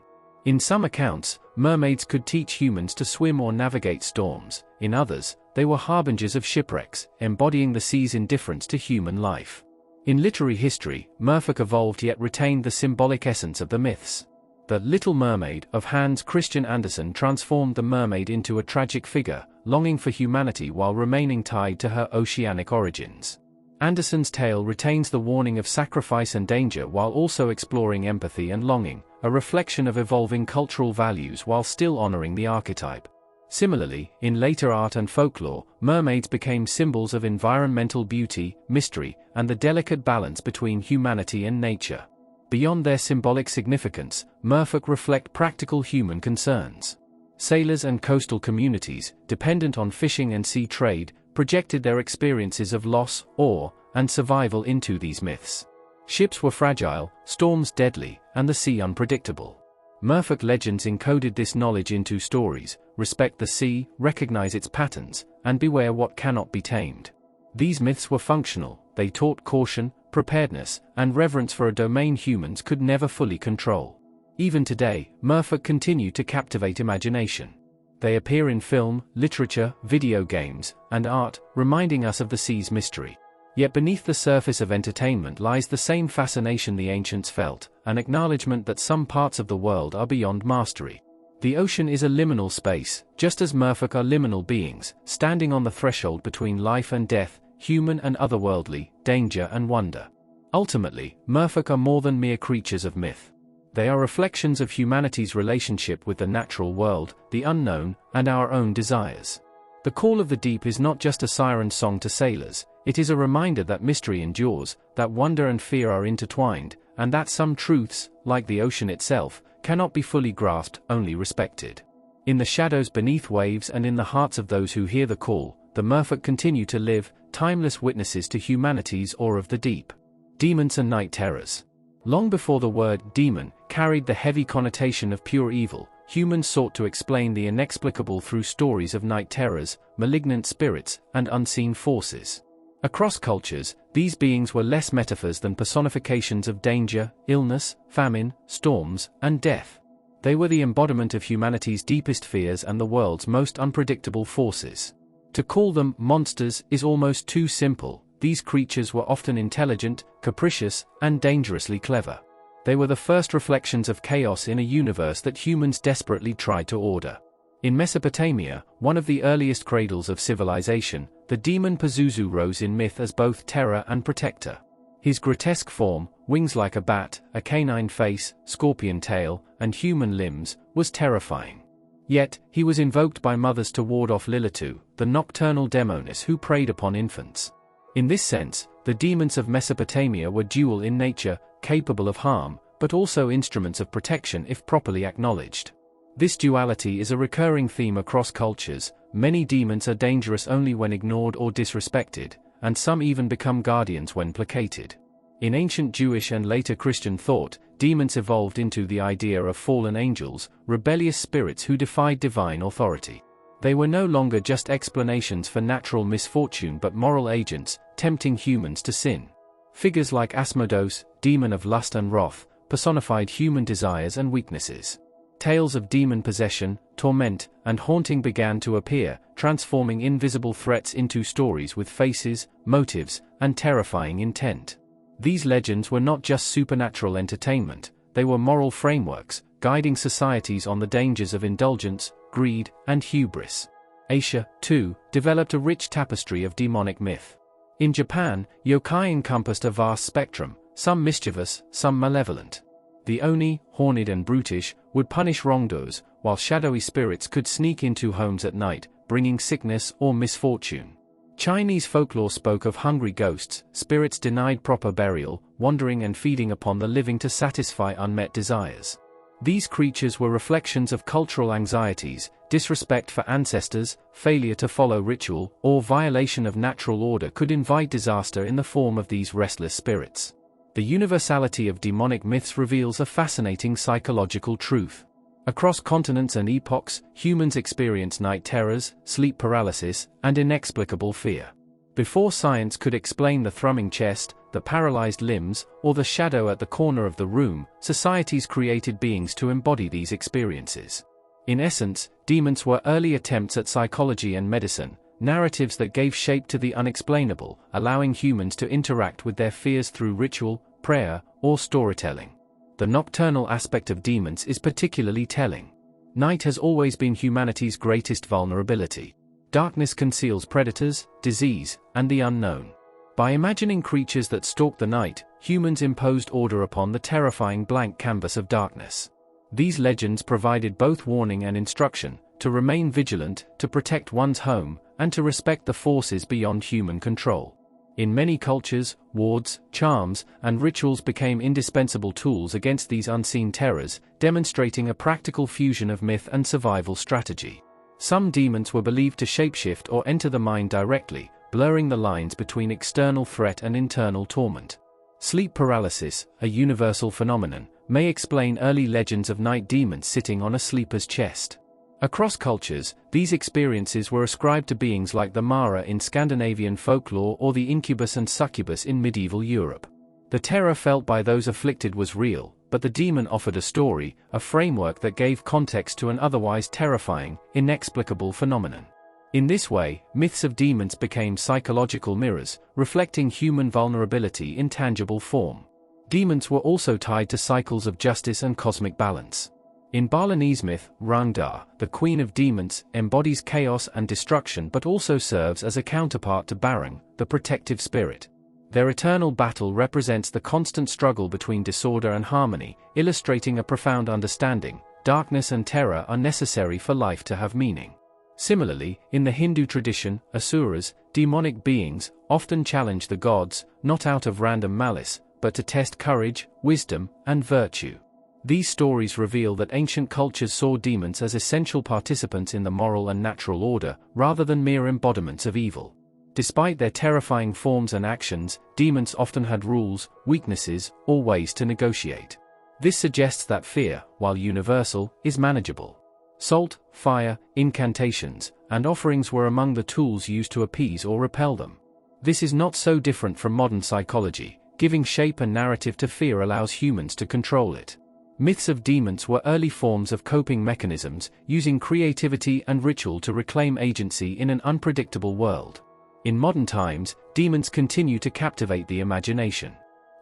In some accounts, mermaids could teach humans to swim or navigate storms. In others, they were harbingers of shipwrecks, embodying the sea's indifference to human life. In literary history, Merfolk evolved yet retained the symbolic essence of the myths. The Little Mermaid of Hans Christian Andersen transformed the mermaid into a tragic figure, longing for humanity while remaining tied to her oceanic origins. Andersen's tale retains the warning of sacrifice and danger while also exploring empathy and longing, a reflection of evolving cultural values while still honoring the archetype. Similarly, in later art and folklore, mermaids became symbols of environmental beauty, mystery, and the delicate balance between humanity and nature. Beyond their symbolic significance, Merfolk reflect practical human concerns. Sailors and coastal communities, dependent on fishing and sea trade, projected their experiences of loss, awe, and survival into these myths. Ships were fragile, storms deadly, and the sea unpredictable. Merfolk legends encoded this knowledge into stories: respect the sea, recognize its patterns, and beware what cannot be tamed. These myths were functional, they taught caution, preparedness, and reverence for a domain humans could never fully control. Even today, Merfolk continue to captivate imagination. They appear in film, literature, video games, and art, reminding us of the sea's mystery. Yet beneath the surface of entertainment lies the same fascination the ancients felt, an acknowledgement that some parts of the world are beyond mastery. The ocean is a liminal space, just as Merfolk are liminal beings, standing on the threshold between life and death, human and otherworldly, danger and wonder. Ultimately, Merfolk are more than mere creatures of myth. They are reflections of humanity's relationship with the natural world, the unknown, and our own desires. The call of the deep is not just a siren song to sailors, it is a reminder that mystery endures, that wonder and fear are intertwined, and that some truths, like the ocean itself, cannot be fully grasped, only respected. In the shadows beneath waves and in the hearts of those who hear the call, the Merfolk continue to live, timeless witnesses to humanity's awe of the deep. Demons and night terrors. Long before the word demon carried the heavy connotation of pure evil, humans sought to explain the inexplicable through stories of night terrors, malignant spirits, and unseen forces. Across cultures, these beings were less metaphors than personifications of danger, illness, famine, storms, and death. They were the embodiment of humanity's deepest fears and the world's most unpredictable forces. To call them monsters is almost too simple. These creatures were often intelligent, capricious, and dangerously clever. They were the first reflections of chaos in a universe that humans desperately tried to order. In Mesopotamia, one of the earliest cradles of civilization, the demon Pazuzu rose in myth as both terror and protector. His grotesque form, wings like a bat, a canine face, scorpion tail, and human limbs, was terrifying. Yet, he was invoked by mothers to ward off Lilitu, the nocturnal demoness who preyed upon infants. In this sense, the demons of Mesopotamia were dual in nature, capable of harm, but also instruments of protection if properly acknowledged. This duality is a recurring theme across cultures. Many demons are dangerous only when ignored or disrespected, and some even become guardians when placated. In ancient Jewish and later Christian thought, demons evolved into the idea of fallen angels, rebellious spirits who defied divine authority. They were no longer just explanations for natural misfortune but moral agents, tempting humans to sin. Figures like Asmodeus, demon of lust and wrath, personified human desires and weaknesses. Tales of demon possession, torment, and haunting began to appear, transforming invisible threats into stories with faces, motives, and terrifying intent. These legends were not just supernatural entertainment, they were moral frameworks, guiding societies on the dangers of indulgence, greed, and hubris. Asia, too, developed a rich tapestry of demonic myth. In Japan, yokai encompassed a vast spectrum, some mischievous, some malevolent. The Oni, horned and brutish, would punish wrongdoers, while shadowy spirits could sneak into homes at night, bringing sickness or misfortune. Chinese folklore spoke of hungry ghosts, spirits denied proper burial, wandering and feeding upon the living to satisfy unmet desires. These creatures were reflections of cultural anxieties, disrespect for ancestors, failure to follow ritual, or violation of natural order could invite disaster in the form of these restless spirits. The universality of demonic myths reveals a fascinating psychological truth. Across continents and epochs, humans experience night terrors, sleep paralysis, and inexplicable fear. Before science could explain the thrumming chest, the paralyzed limbs, or the shadow at the corner of the room, societies created beings to embody these experiences. In essence, demons were early attempts at psychology and medicine, narratives that gave shape to the unexplainable, allowing humans to interact with their fears through ritual, prayer, or storytelling. The nocturnal aspect of demons is particularly telling. Night has always been humanity's greatest vulnerability. Darkness conceals predators, disease, and the unknown. By imagining creatures that stalk the night, humans imposed order upon the terrifying blank canvas of darkness. These legends provided both warning and instruction, to remain vigilant, to protect one's home, and to respect the forces beyond human control. In many cultures, wards, charms, and rituals became indispensable tools against these unseen terrors, demonstrating a practical fusion of myth and survival strategy. Some demons were believed to shapeshift or enter the mind directly, blurring the lines between external threat and internal torment. Sleep paralysis, a universal phenomenon, may explain early legends of night demons sitting on a sleeper's chest. Across cultures, these experiences were ascribed to beings like the Mara in Scandinavian folklore or the incubus and succubus in medieval Europe. The terror felt by those afflicted was real, but the demon offered a story, a framework that gave context to an otherwise terrifying, inexplicable phenomenon. In this way, myths of demons became psychological mirrors, reflecting human vulnerability in tangible form. Demons were also tied to cycles of justice and cosmic balance. In Balinese myth, Rangda, the queen of demons, embodies chaos and destruction but also serves as a counterpart to Barang, the protective spirit. Their eternal battle represents the constant struggle between disorder and harmony, illustrating a profound understanding. Darkness and terror are necessary for life to have meaning. Similarly, in the Hindu tradition, asuras, demonic beings, often challenge the gods, not out of random malice, but to test courage, wisdom, and virtue. These stories reveal that ancient cultures saw demons as essential participants in the moral and natural order, rather than mere embodiments of evil. Despite their terrifying forms and actions, demons often had rules, weaknesses, or ways to negotiate. This suggests that fear, while universal, is manageable. Salt, fire, incantations, and offerings were among the tools used to appease or repel them. This is not so different from modern psychology. Giving shape and narrative to fear allows humans to control it. Myths of demons were early forms of coping mechanisms, using creativity and ritual to reclaim agency in an unpredictable world. In modern times, demons continue to captivate the imagination.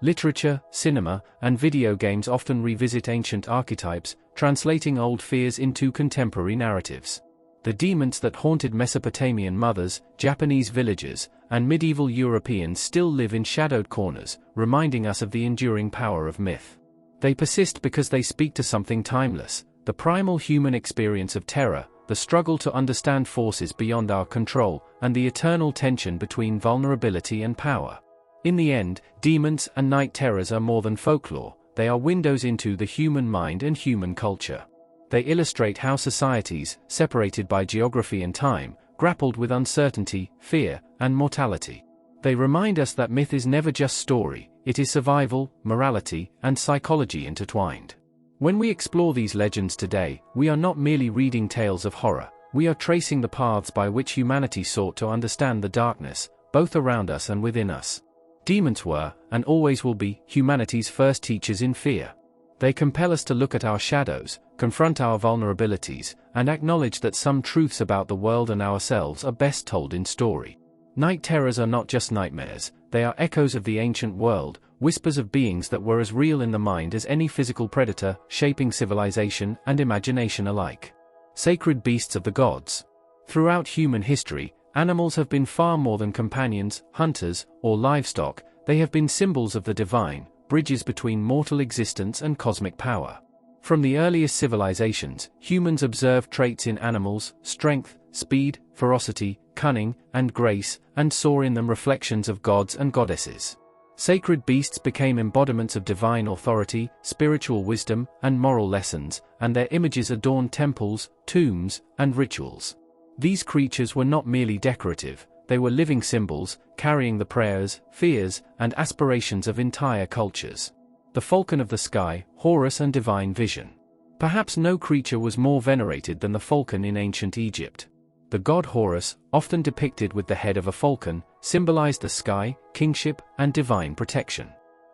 Literature, cinema, and video games often revisit ancient archetypes, translating old fears into contemporary narratives. The demons that haunted Mesopotamian mothers, Japanese villagers, and medieval Europeans still live in shadowed corners, reminding us of the enduring power of myth. They persist because they speak to something timeless, the primal human experience of terror, the struggle to understand forces beyond our control, and the eternal tension between vulnerability and power. In the end, demons and night terrors are more than folklore, they are windows into the human mind and human culture. They illustrate how societies, separated by geography and time, grappled with uncertainty, fear, and mortality. They remind us that myth is never just story, it is survival, morality, and psychology intertwined. When we explore these legends today, we are not merely reading tales of horror, we are tracing the paths by which humanity sought to understand the darkness, both around us and within us. Demons were, and always will be, humanity's first teachers in fear. They compel us to look at our shadows, confront our vulnerabilities, and acknowledge that some truths about the world and ourselves are best told in story. Night terrors are not just nightmares, they are echoes of the ancient world, whispers of beings that were as real in the mind as any physical predator, shaping civilization and imagination alike. Sacred beasts of the gods. Throughout human history, animals have been far more than companions, hunters, or livestock, they have been symbols of the divine, bridges between mortal existence and cosmic power. From the earliest civilizations, humans observed traits in animals, strength, speed, ferocity, cunning, and grace, and saw in them reflections of gods and goddesses. Sacred beasts became embodiments of divine authority, spiritual wisdom, and moral lessons, and their images adorned temples, tombs, and rituals. These creatures were not merely decorative, they were living symbols, carrying the prayers, fears, and aspirations of entire cultures. The falcon of the sky, Horus and divine vision. Perhaps no creature was more venerated than the falcon in ancient Egypt. The god Horus, often depicted with the head of a falcon, symbolized the sky, kingship, and divine protection.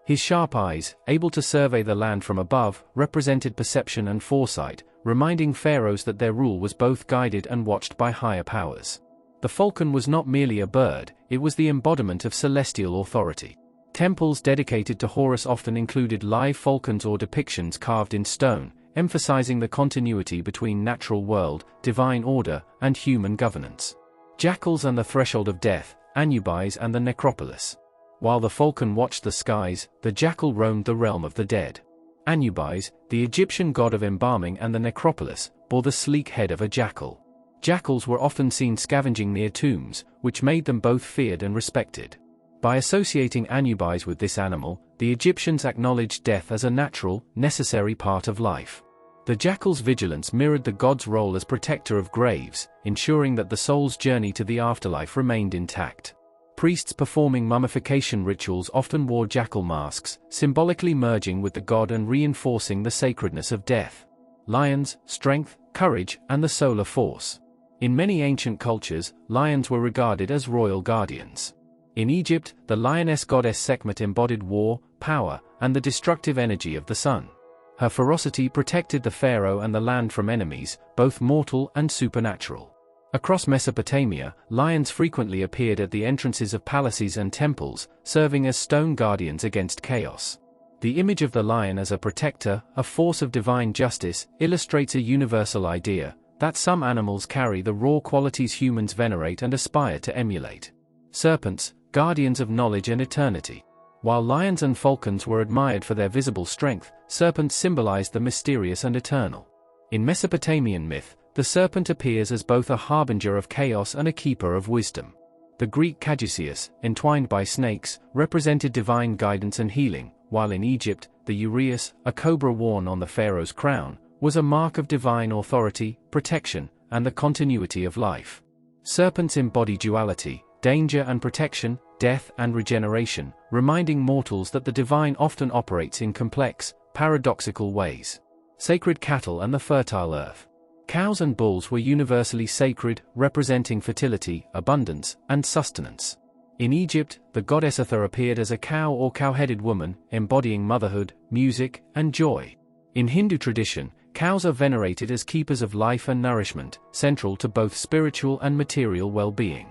His sharp eyes, able to survey the land from above, represented perception and foresight, reminding pharaohs that their rule was both guided and watched by higher powers. The falcon was not merely a bird, it was the embodiment of celestial authority. Temples dedicated to Horus often included live falcons or depictions carved in stone, emphasizing the continuity between natural world, divine order, and human governance. Jackals and the threshold of death, Anubis and the necropolis. While the falcon watched the skies, the jackal roamed the realm of the dead. Anubis, the Egyptian god of embalming, and the necropolis, bore the sleek head of a jackal. Jackals were often seen scavenging near tombs, which made them both feared and respected. By associating Anubis with this animal, the Egyptians acknowledged death as a natural, necessary part of life. The jackal's vigilance mirrored the god's role as protector of graves, ensuring that the soul's journey to the afterlife remained intact. Priests performing mummification rituals often wore jackal masks, symbolically merging with the god and reinforcing the sacredness of death. Lions, strength, courage, and the solar force. In many ancient cultures, lions were regarded as royal guardians. In Egypt, the lioness goddess Sekhmet embodied war, power, and the destructive energy of the sun. Her ferocity protected the pharaoh and the land from enemies, both mortal and supernatural. Across Mesopotamia, lions frequently appeared at the entrances of palaces and temples, serving as stone guardians against chaos. The image of the lion as a protector, a force of divine justice, illustrates a universal idea, that some animals carry the raw qualities humans venerate and aspire to emulate. Serpents, guardians of knowledge and eternity. While lions and falcons were admired for their visible strength, serpents symbolized the mysterious and eternal. In Mesopotamian myth, the serpent appears as both a harbinger of chaos and a keeper of wisdom. The Greek caduceus, entwined by snakes, represented divine guidance and healing, while in Egypt, the uraeus, a cobra worn on the pharaoh's crown, was a mark of divine authority, protection, and the continuity of life. Serpents embody duality, danger and protection, death and regeneration, reminding mortals that the divine often operates in complex, paradoxical ways. Sacred cattle and the fertile earth. Cows and bulls were universally sacred, representing fertility, abundance, and sustenance. In Egypt, the goddess Hathor appeared as a cow or cow-headed woman, embodying motherhood, music, and joy. In Hindu tradition, cows are venerated as keepers of life and nourishment, central to both spiritual and material well-being.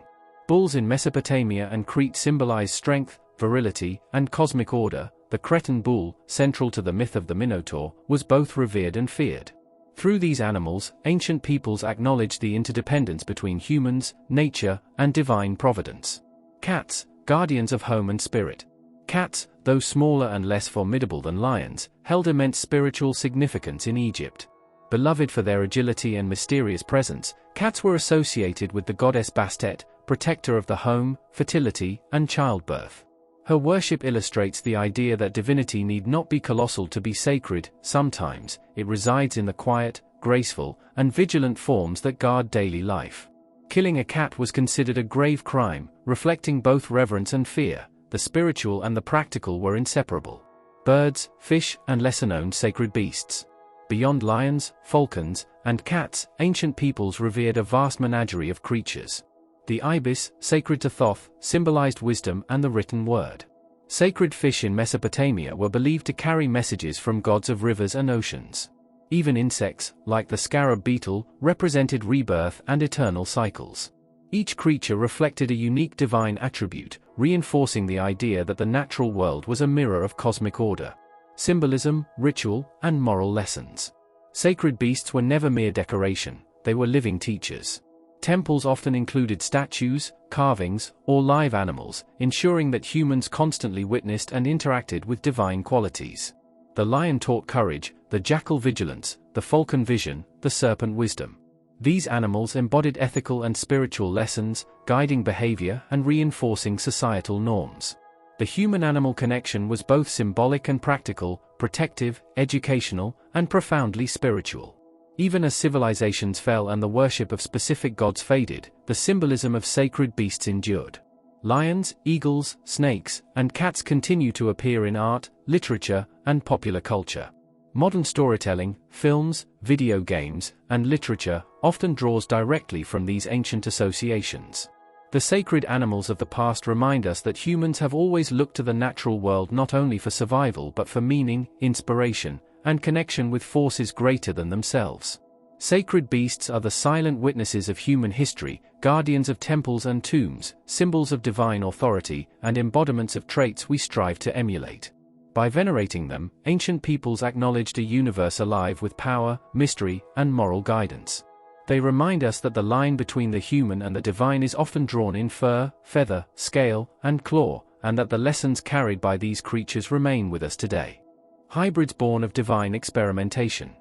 Bulls in Mesopotamia and Crete symbolize strength, virility, and cosmic order. The Cretan bull, central to the myth of the Minotaur, was both revered and feared. Through these animals, ancient peoples acknowledged the interdependence between humans, nature, and divine providence. Cats, guardians of home and spirit. Cats, though smaller and less formidable than lions, held immense spiritual significance in Egypt. Beloved for their agility and mysterious presence, cats were associated with the goddess Bastet, protector of the home, fertility, and childbirth. Her worship illustrates the idea that divinity need not be colossal to be sacred. Sometimes, it resides in the quiet, graceful, and vigilant forms that guard daily life. Killing a cat was considered a grave crime, reflecting both reverence and fear. The spiritual and the practical were inseparable. Birds, fish, and lesser-known sacred beasts. Beyond lions, falcons, and cats, ancient peoples revered a vast menagerie of creatures. The ibis, sacred to Thoth, symbolized wisdom and the written word. Sacred fish in Mesopotamia were believed to carry messages from gods of rivers and oceans. Even insects, like the scarab beetle, represented rebirth and eternal cycles. Each creature reflected a unique divine attribute, reinforcing the idea that the natural world was a mirror of cosmic order. Symbolism, ritual, and moral lessons. Sacred beasts were never mere decoration, they were living teachers. Temples often included statues, carvings, or live animals, ensuring that humans constantly witnessed and interacted with divine qualities. The lion taught courage, the jackal vigilance, the falcon vision, the serpent wisdom. These animals embodied ethical and spiritual lessons, guiding behavior and reinforcing societal norms. The human-animal connection was both symbolic and practical, protective, educational, and profoundly spiritual. Even as civilizations fell and the worship of specific gods faded, the symbolism of sacred beasts endured. Lions, eagles, snakes, and cats continue to appear in art, literature, and popular culture. Modern storytelling, films, video games, and literature often draws directly from these ancient associations. The sacred animals of the past remind us that humans have always looked to the natural world not only for survival but for meaning, inspiration, and connection with forces greater than themselves. Sacred beasts are the silent witnesses of human history, guardians of temples and tombs, symbols of divine authority, and embodiments of traits we strive to emulate. By venerating them, ancient peoples acknowledged a universe alive with power, mystery, and moral guidance. They remind us that the line between the human and the divine is often drawn in fur, feather, scale, and claw, and that the lessons carried by these creatures remain with us today. Hybrids born of divine experimentation.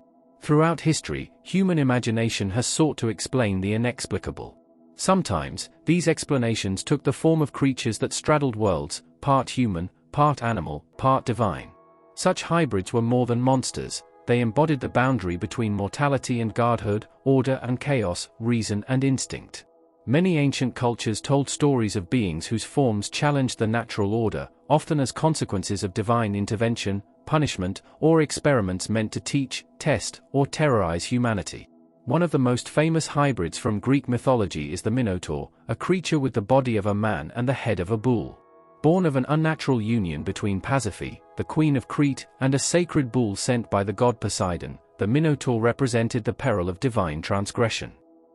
Throughout history, human imagination has sought to explain the inexplicable. Sometimes, these explanations took the form of creatures that straddled worlds, part human, part animal, part divine. Such hybrids were more than monsters, they embodied the boundary between mortality and godhood, order and chaos, reason and instinct. Many ancient cultures told stories of beings whose forms challenged the natural order, often as consequences of divine intervention, punishment, or experiments meant to teach, test, or terrorize humanity. One of the most famous hybrids from Greek mythology is the Minotaur, a creature with the body of a man and the head of a bull. Born of an unnatural union between Pasiphae, the queen of Crete, and a sacred bull sent by the god Poseidon, the Minotaur represented the peril of divine transgression.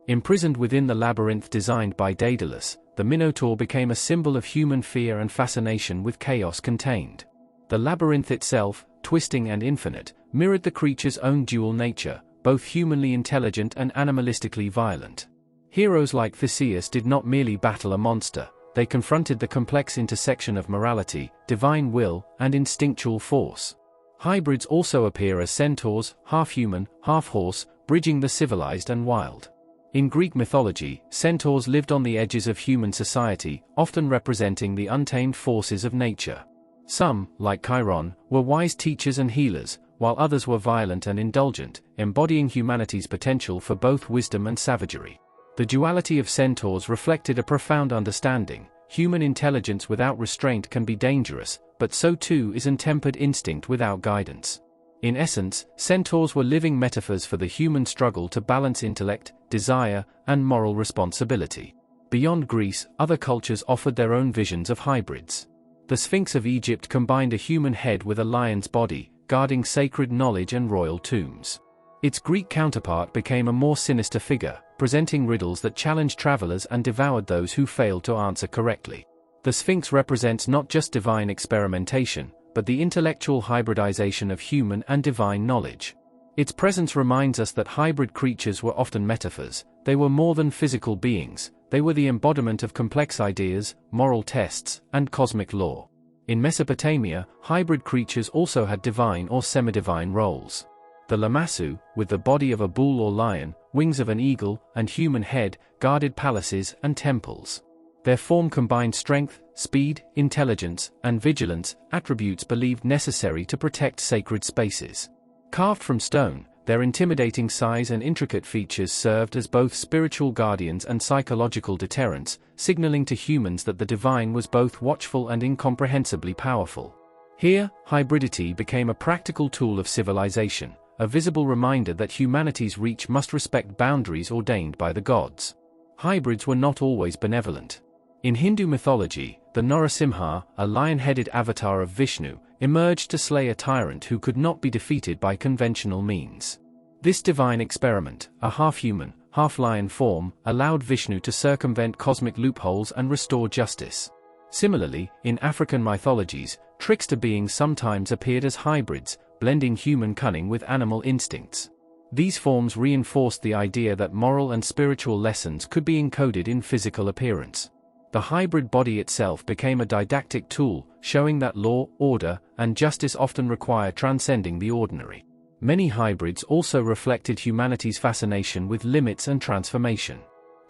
Imprisoned within the labyrinth designed by Daedalus, the Minotaur became a symbol of human fear and fascination with chaos contained. The labyrinth itself, twisting and infinite, mirrored the creature's own dual nature, both humanly intelligent and animalistically violent. Heroes like Theseus did not merely battle a monster, they confronted the complex intersection of morality, divine will, and instinctual force. Hybrids also appear as centaurs, half-human, half-horse, bridging the civilized and wild. In Greek mythology, centaurs lived on the edges of human society, often representing the untamed forces of nature. Some, like Chiron, were wise teachers and healers, while others were violent and indulgent, embodying humanity's potential for both wisdom and savagery. The duality of centaurs reflected a profound understanding. Human intelligence without restraint can be dangerous, but so too is untempered instinct without guidance. In essence, centaurs were living metaphors for the human struggle to balance intellect, desire, and moral responsibility. Beyond Greece, other cultures offered their own visions of hybrids. The Sphinx of Egypt combined a human head with a lion's body, guarding sacred knowledge and royal tombs. Its Greek counterpart became a more sinister figure, presenting riddles that challenged travelers and devoured those who failed to answer correctly. The Sphinx represents not just divine experimentation, but the intellectual hybridization of human and divine knowledge. Its presence reminds us that hybrid creatures were often metaphors. They were more than physical beings, they were the embodiment of complex ideas, moral tests, and cosmic law. In Mesopotamia, hybrid creatures also had divine or semi-divine roles. The Lamassu, with the body of a bull or lion, wings of an eagle, and human head, guarded palaces and temples. Their form combined strength, speed, intelligence, and vigilance, attributes believed necessary to protect sacred spaces. Carved from stone, their intimidating size and intricate features served as both spiritual guardians and psychological deterrents, signaling to humans that the divine was both watchful and incomprehensibly powerful. Here, hybridity became a practical tool of civilization, a visible reminder that humanity's reach must respect boundaries ordained by the gods. Hybrids were not always benevolent. In Hindu mythology, the Narasimha, a lion-headed avatar of Vishnu, emerged to slay a tyrant who could not be defeated by conventional means. This divine experiment, a half-human, half-lion form, allowed Vishnu to circumvent cosmic loopholes and restore justice. Similarly, in African mythologies, trickster beings sometimes appeared as hybrids, blending human cunning with animal instincts. These forms reinforced the idea that moral and spiritual lessons could be encoded in physical appearance. The hybrid body itself became a didactic tool, showing that law, order, and justice often require transcending the ordinary. Many hybrids also reflected humanity's fascination with limits and transformation.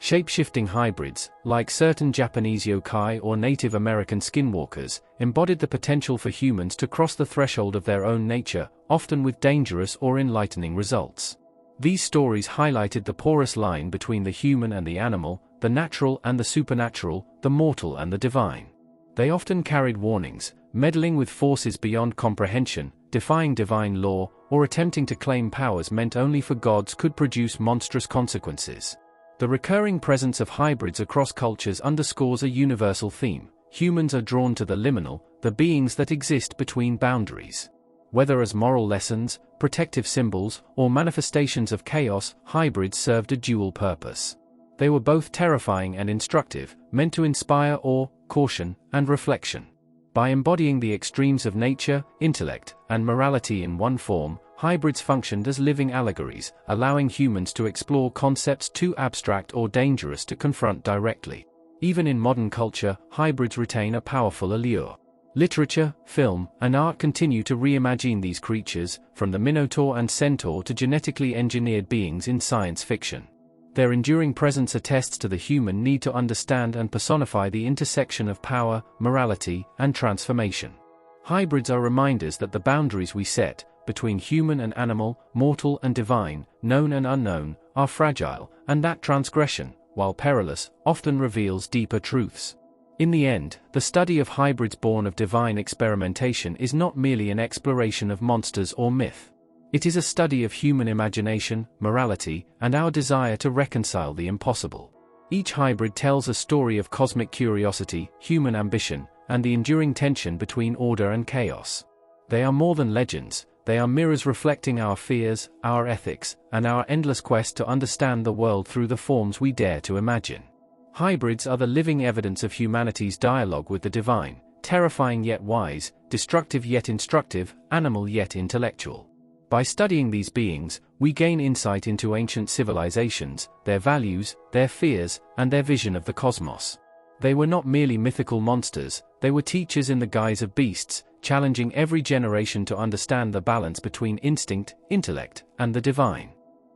Shape-shifting hybrids, like certain Japanese yokai or Native American skinwalkers, embodied the potential for humans to cross the threshold of their own nature, often with dangerous or enlightening results. These stories highlighted the porous line between the human and the animal, the natural and the supernatural, the mortal and the divine. They often carried warnings, meddling with forces beyond comprehension, defying divine law, or attempting to claim powers meant only for gods could produce monstrous consequences. The recurring presence of hybrids across cultures underscores a universal theme. Humans are drawn to the liminal, the beings that exist between boundaries. Whether as moral lessons, protective symbols, or manifestations of chaos, hybrids served a dual purpose. They were both terrifying and instructive, meant to inspire awe, caution, and reflection. By embodying the extremes of nature, intellect, and morality in one form, hybrids functioned as living allegories, allowing humans to explore concepts too abstract or dangerous to confront directly. Even in modern culture, hybrids retain a powerful allure. Literature, film, and art continue to reimagine these creatures, from the Minotaur and Centaur to genetically engineered beings in science fiction. Their enduring presence attests to the human need to understand and personify the intersection of power, morality, and transformation. Hybrids are reminders that the boundaries we set, between human and animal, mortal and divine, known and unknown, are fragile, and that transgression, while perilous, often reveals deeper truths. In the end, the study of hybrids born of divine experimentation is not merely an exploration of monsters or myth. It is a study of human imagination, morality, and our desire to reconcile the impossible. Each hybrid tells a story of cosmic curiosity, human ambition, and the enduring tension between order and chaos. They are more than legends. They are mirrors reflecting our fears, our ethics, and our endless quest to understand the world through the forms we dare to imagine. Hybrids are the living evidence of humanity's dialogue with the divine, terrifying yet wise, destructive yet instructive, animal yet intellectual. By studying these beings, we gain insight into ancient civilizations, their values, their fears, and their vision of the cosmos. They were not merely mythical monsters, they were teachers in the guise of beasts, challenging every generation to understand the balance between instinct, intellect, and the divine.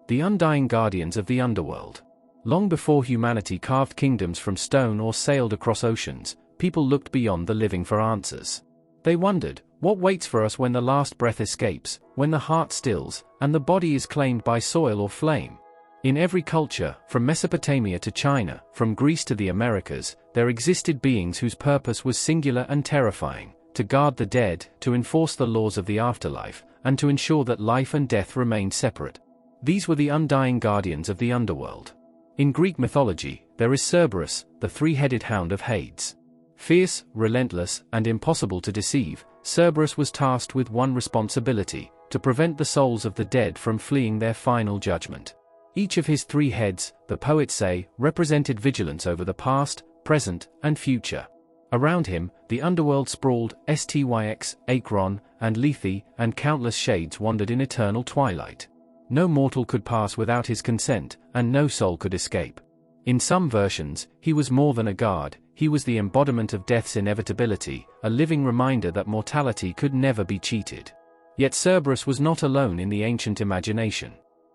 The undying guardians of the underworld. Long before humanity carved kingdoms from stone or sailed across oceans, people looked beyond the living for answers. They wondered, what waits for us when the last breath escapes, when the heart stills, and the body is claimed by soil or flame? In every culture, from Mesopotamia to China, from Greece to the Americas, there existed beings whose purpose was singular and terrifying: to guard the dead, to enforce the laws of the afterlife, and to ensure that life and death remained separate. These were the undying guardians of the underworld. In Greek mythology, there is Cerberus, the three-headed hound of Hades. Fierce, relentless, and impossible to deceive, Cerberus was tasked with one responsibility: to prevent the souls of the dead from fleeing their final judgment. Each of his 3 heads, the poets say, represented vigilance over the past, present, and future. Around him, the underworld sprawled, Styx, Akron, and Lethe, and countless shades wandered in eternal twilight. No mortal could pass without his consent, and no soul could escape. In some versions, he was more than a guard, he was the embodiment of death's inevitability, a living reminder that mortality could never be cheated. Yet Cerberus was not alone in the ancient imagination.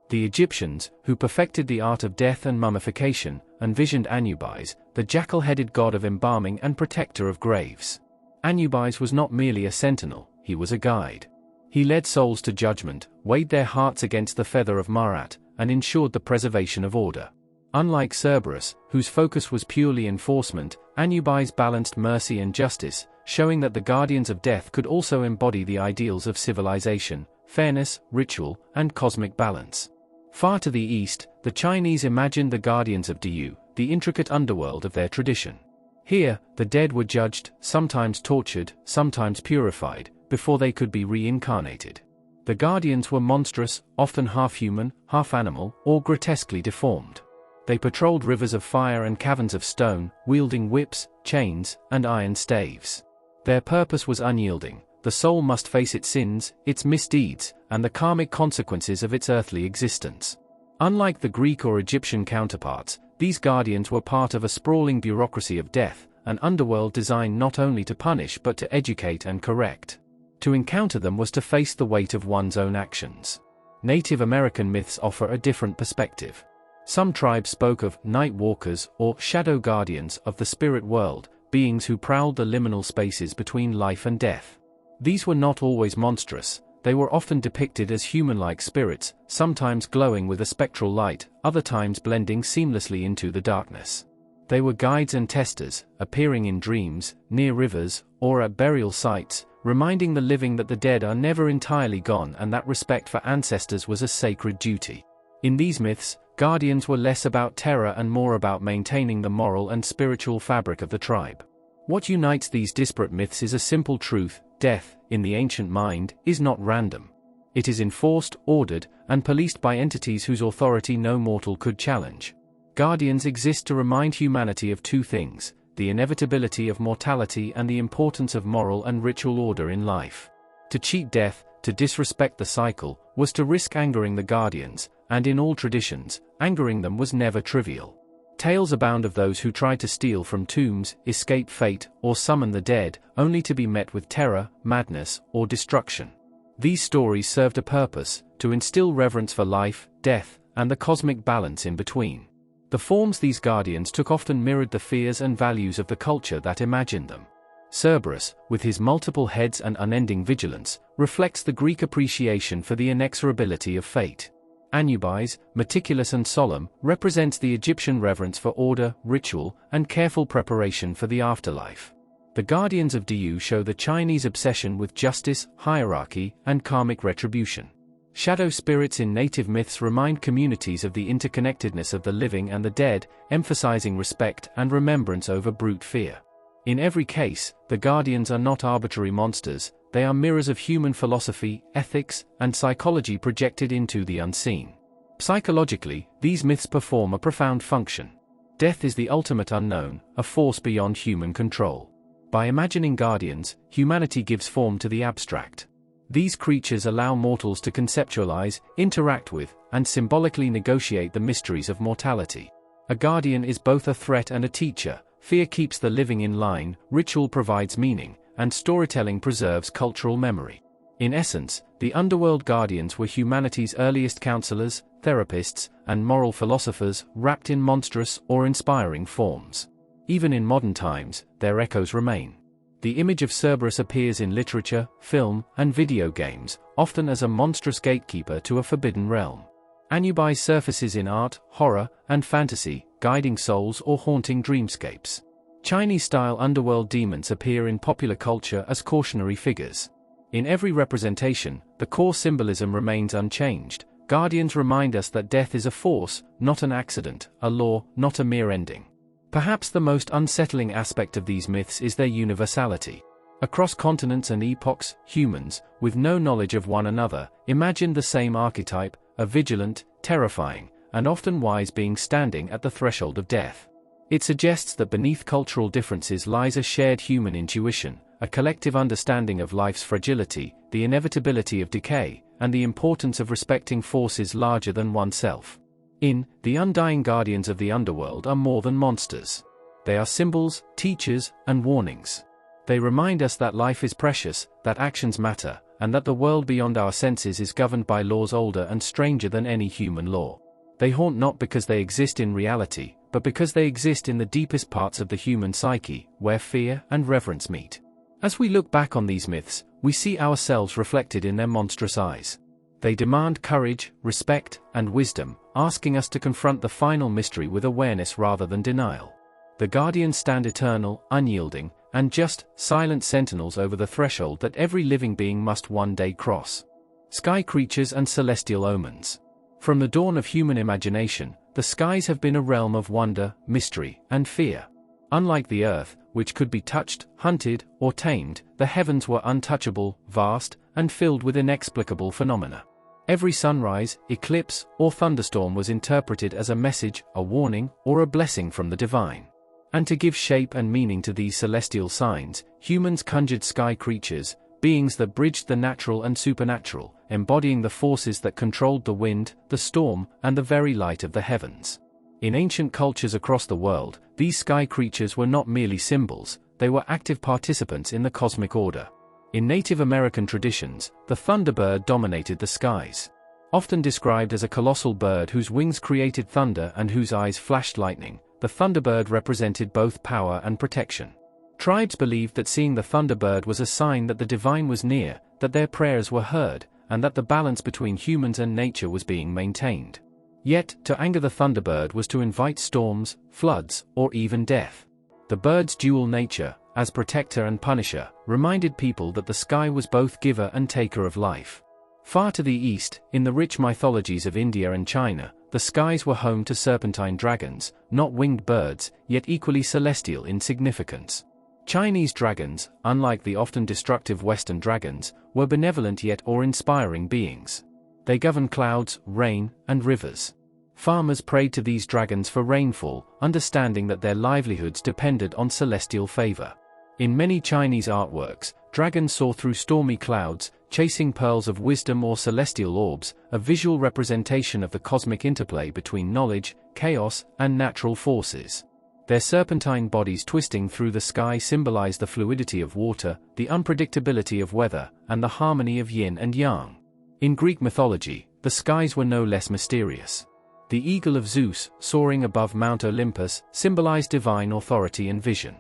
The Egyptians, who perfected the art of death and mummification, envisioned Anubis, the jackal-headed god of embalming and protector of graves. Anubis was not merely a sentinel, he was a guide. He led souls to judgment, weighed their hearts against the feather of Marat, and ensured the preservation of order. Unlike Cerberus, whose focus was purely enforcement, Anubis balanced mercy and justice, showing that the guardians of death could also embody the ideals of civilization, fairness, ritual, and cosmic balance. Far to the east, the Chinese imagined the guardians of Diyu, the intricate underworld of their tradition. Here, the dead were judged, sometimes tortured, sometimes purified, before they could be reincarnated. The guardians were monstrous, often half-human, half-animal, or grotesquely deformed. They patrolled rivers of fire and caverns of stone, wielding whips, chains, and iron staves. Their purpose was unyielding: the soul must face its sins, its misdeeds, and the karmic consequences of its earthly existence. Unlike the Greek or Egyptian counterparts, these guardians were part of a sprawling bureaucracy of death, an underworld designed not only to punish but to educate and correct. To encounter them was to face the weight of one's own actions. Native American myths offer a different perspective. Some tribes spoke of night walkers or shadow guardians of the spirit world, beings who prowled the liminal spaces between life and death. These were not always monstrous. They were often depicted as human-like spirits, sometimes glowing with a spectral light, other times blending seamlessly into the darkness. They were guides and testers, appearing in dreams, near rivers, or at burial sites, reminding the living that the dead are never entirely gone and that respect for ancestors was a sacred duty. In these myths, guardians were less about terror and more about maintaining the moral and spiritual fabric of the tribe. What unites these disparate myths is a simple truth: death, in the ancient mind, is not random. It is enforced, ordered, and policed by entities whose authority no mortal could challenge. Guardians exist to remind humanity of 2 things: the inevitability of mortality and the importance of moral and ritual order in life. To cheat death, to disrespect the cycle, was to risk angering the guardians, and in all traditions, angering them was never trivial. Tales abound of those who tried to steal from tombs, escape fate, or summon the dead, only to be met with terror, madness, or destruction. These stories served a purpose: to instill reverence for life, death, and the cosmic balance in between. The forms these guardians took often mirrored the fears and values of the culture that imagined them. Cerberus, with his multiple heads and unending vigilance, reflects the Greek appreciation for the inexorability of fate. Anubis, meticulous and solemn, represents the Egyptian reverence for order, ritual, and careful preparation for the afterlife. The guardians of Diyu show the Chinese obsession with justice, hierarchy, and karmic retribution. Shadow spirits in native myths remind communities of the interconnectedness of the living and the dead, emphasizing respect and remembrance over brute fear. In every case, the guardians are not arbitrary monsters. They are mirrors of human philosophy, ethics, and psychology projected into the unseen. Psychologically, these myths perform a profound function. Death is the ultimate unknown, a force beyond human control. By imagining guardians, humanity gives form to the abstract. These creatures allow mortals to conceptualize, interact with, and symbolically negotiate the mysteries of mortality. A guardian is both a threat and a teacher, fear keeps the living in line, ritual provides meaning, and storytelling preserves cultural memory. In essence, the Underworld Guardians were humanity's earliest counselors, therapists, and moral philosophers, wrapped in monstrous or inspiring forms. Even in modern times, their echoes remain. The image of Cerberus appears in literature, film, and video games, often as a monstrous gatekeeper to a forbidden realm. Anubis surfaces in art, horror, and fantasy, guiding souls or haunting dreamscapes. Chinese-style underworld demons appear in popular culture as cautionary figures. In every representation, the core symbolism remains unchanged. Guardians remind us that death is a force, not an accident, a law, not a mere ending. Perhaps the most unsettling aspect of these myths is their universality. Across continents and epochs, humans, with no knowledge of one another, imagine the same archetype, a vigilant, terrifying, and often wise being standing at the threshold of death. It suggests that beneath cultural differences lies a shared human intuition, a collective understanding of life's fragility, the inevitability of decay, and the importance of respecting forces larger than oneself. The Undying Guardians of the Underworld are more than monsters. They are symbols, teachers, and warnings. They remind us that life is precious, that actions matter, and that the world beyond our senses is governed by laws older and stranger than any human law. They haunt not because they exist in reality, but because they exist in the deepest parts of the human psyche, where fear and reverence meet. As we look back on these myths, we see ourselves reflected in their monstrous eyes. They demand courage, respect, and wisdom, asking us to confront the final mystery with awareness rather than denial. The Guardians stand eternal, unyielding, and just, silent sentinels over the threshold that every living being must one day cross. Sky creatures and celestial omens. From the dawn of human imagination, the skies have been a realm of wonder, mystery, and fear. Unlike the earth, which could be touched, hunted, or tamed, the heavens were untouchable, vast, and filled with inexplicable phenomena. Every sunrise, eclipse, or thunderstorm was interpreted as a message, a warning, or a blessing from the divine. And to give shape and meaning to these celestial signs, humans conjured sky creatures, beings that bridged the natural and supernatural, embodying the forces that controlled the wind, the storm, and the very light of the heavens. In ancient cultures across the world, these sky creatures were not merely symbols, they were active participants in the cosmic order. In Native American traditions, the thunderbird dominated the skies. Often described as a colossal bird whose wings created thunder and whose eyes flashed lightning, the thunderbird represented both power and protection. Tribes believed that seeing the thunderbird was a sign that the divine was near, that their prayers were heard, and that the balance between humans and nature was being maintained. Yet, to anger the thunderbird was to invite storms, floods, or even death. The bird's dual nature, as protector and punisher, reminded people that the sky was both giver and taker of life. Far to the east, in the rich mythologies of India and China, the skies were home to serpentine dragons, not winged birds, yet equally celestial in significance. Chinese dragons, unlike the often destructive Western dragons, were benevolent yet awe-inspiring beings. They governed clouds, rain, and rivers. Farmers prayed to these dragons for rainfall, understanding that their livelihoods depended on celestial favor. In many Chinese artworks, dragons soar through stormy clouds, chasing pearls of wisdom or celestial orbs, a visual representation of the cosmic interplay between knowledge, chaos, and natural forces. Their serpentine bodies twisting through the sky symbolize the fluidity of water, the unpredictability of weather, and the harmony of yin and yang. In Greek mythology, the skies were no less mysterious. The eagle of Zeus, soaring above Mount Olympus, symbolized divine authority and vision.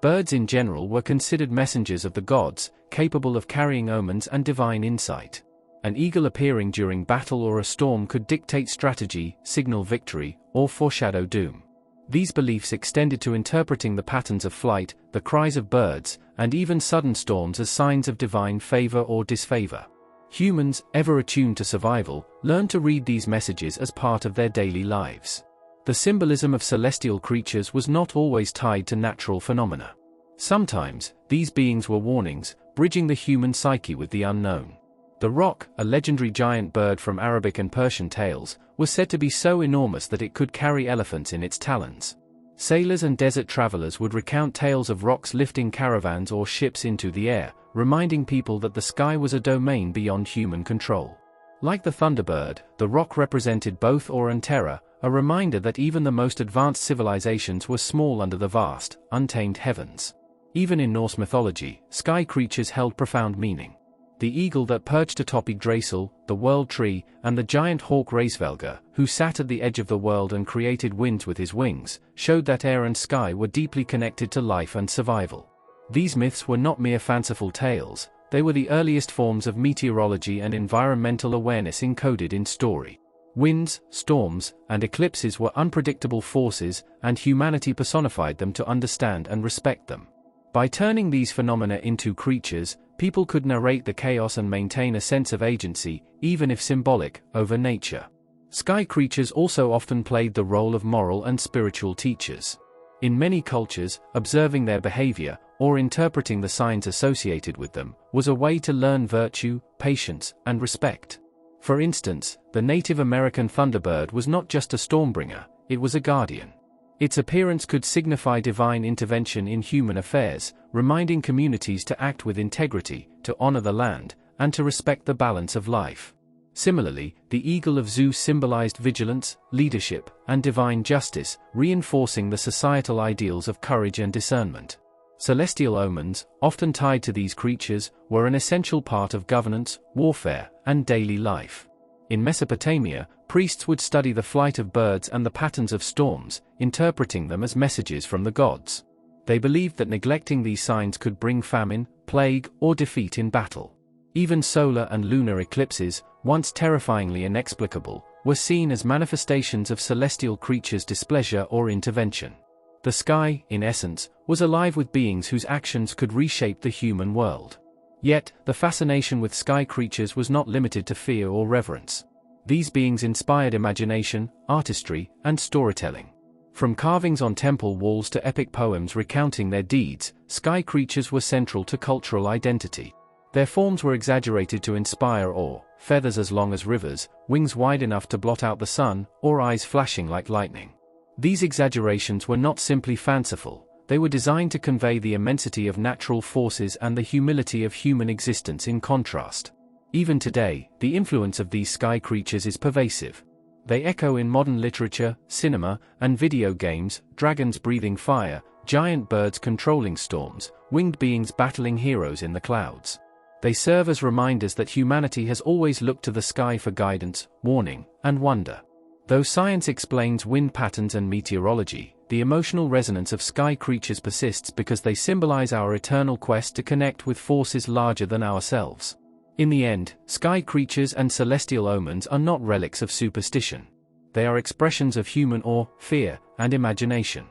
Birds in general were considered messengers of the gods, capable of carrying omens and divine insight. An eagle appearing during battle or a storm could dictate strategy, signal victory, or foreshadow doom. These beliefs extended to interpreting the patterns of flight, the cries of birds, and even sudden storms as signs of divine favor or disfavor. Humans, ever attuned to survival, learned to read these messages as part of their daily lives. The symbolism of celestial creatures was not always tied to natural phenomena. Sometimes, these beings were warnings, bridging the human psyche with the unknown. The roc, a legendary giant bird from Arabic and Persian tales, was said to be so enormous that it could carry elephants in its talons. Sailors and desert travelers would recount tales of rocs lifting caravans or ships into the air, reminding people that the sky was a domain beyond human control. Like the thunderbird, the roc represented both awe and terror, a reminder that even the most advanced civilizations were small under the vast, untamed heavens. Even in Norse mythology, sky creatures held profound meaning. The eagle that perched atop Yggdrasil, the world tree, and the giant hawk Hreysvelgr, who sat at the edge of the world and created winds with his wings, showed that air and sky were deeply connected to life and survival. These myths were not mere fanciful tales, they were the earliest forms of meteorology and environmental awareness encoded in story. Winds, storms, and eclipses were unpredictable forces, and humanity personified them to understand and respect them. By turning these phenomena into creatures, people could narrate the chaos and maintain a sense of agency, even if symbolic, over nature. Sky creatures also often played the role of moral and spiritual teachers. In many cultures, observing their behavior, or interpreting the signs associated with them, was a way to learn virtue, patience, and respect. For instance, the Native American thunderbird was not just a stormbringer, it was a guardian. Its appearance could signify divine intervention in human affairs, reminding communities to act with integrity, to honor the land, and to respect the balance of life. Similarly, the eagle of Zeus symbolized vigilance, leadership, and divine justice, reinforcing the societal ideals of courage and discernment. Celestial omens, often tied to these creatures, were an essential part of governance, warfare, and daily life. In Mesopotamia, priests would study the flight of birds and the patterns of storms, interpreting them as messages from the gods. They believed that neglecting these signs could bring famine, plague, or defeat in battle. Even solar and lunar eclipses, once terrifyingly inexplicable, were seen as manifestations of celestial creatures' displeasure or intervention. The sky, in essence, was alive with beings whose actions could reshape the human world. Yet, the fascination with sky creatures was not limited to fear or reverence. These beings inspired imagination, artistry, and storytelling. From carvings on temple walls to epic poems recounting their deeds, sky creatures were central to cultural identity. Their forms were exaggerated to inspire awe: feathers as long as rivers, wings wide enough to blot out the sun, or eyes flashing like lightning. These exaggerations were not simply fanciful, they were designed to convey the immensity of natural forces and the humility of human existence in contrast. Even today, the influence of these sky creatures is pervasive. They echo in modern literature, cinema, and video games: dragons breathing fire, giant birds controlling storms, winged beings battling heroes in the clouds. They serve as reminders that humanity has always looked to the sky for guidance, warning, and wonder. Though science explains wind patterns and meteorology, the emotional resonance of sky creatures persists because they symbolize our eternal quest to connect with forces larger than ourselves. In the end, sky creatures and celestial omens are not relics of superstition. They are expressions of human awe, fear, and imagination.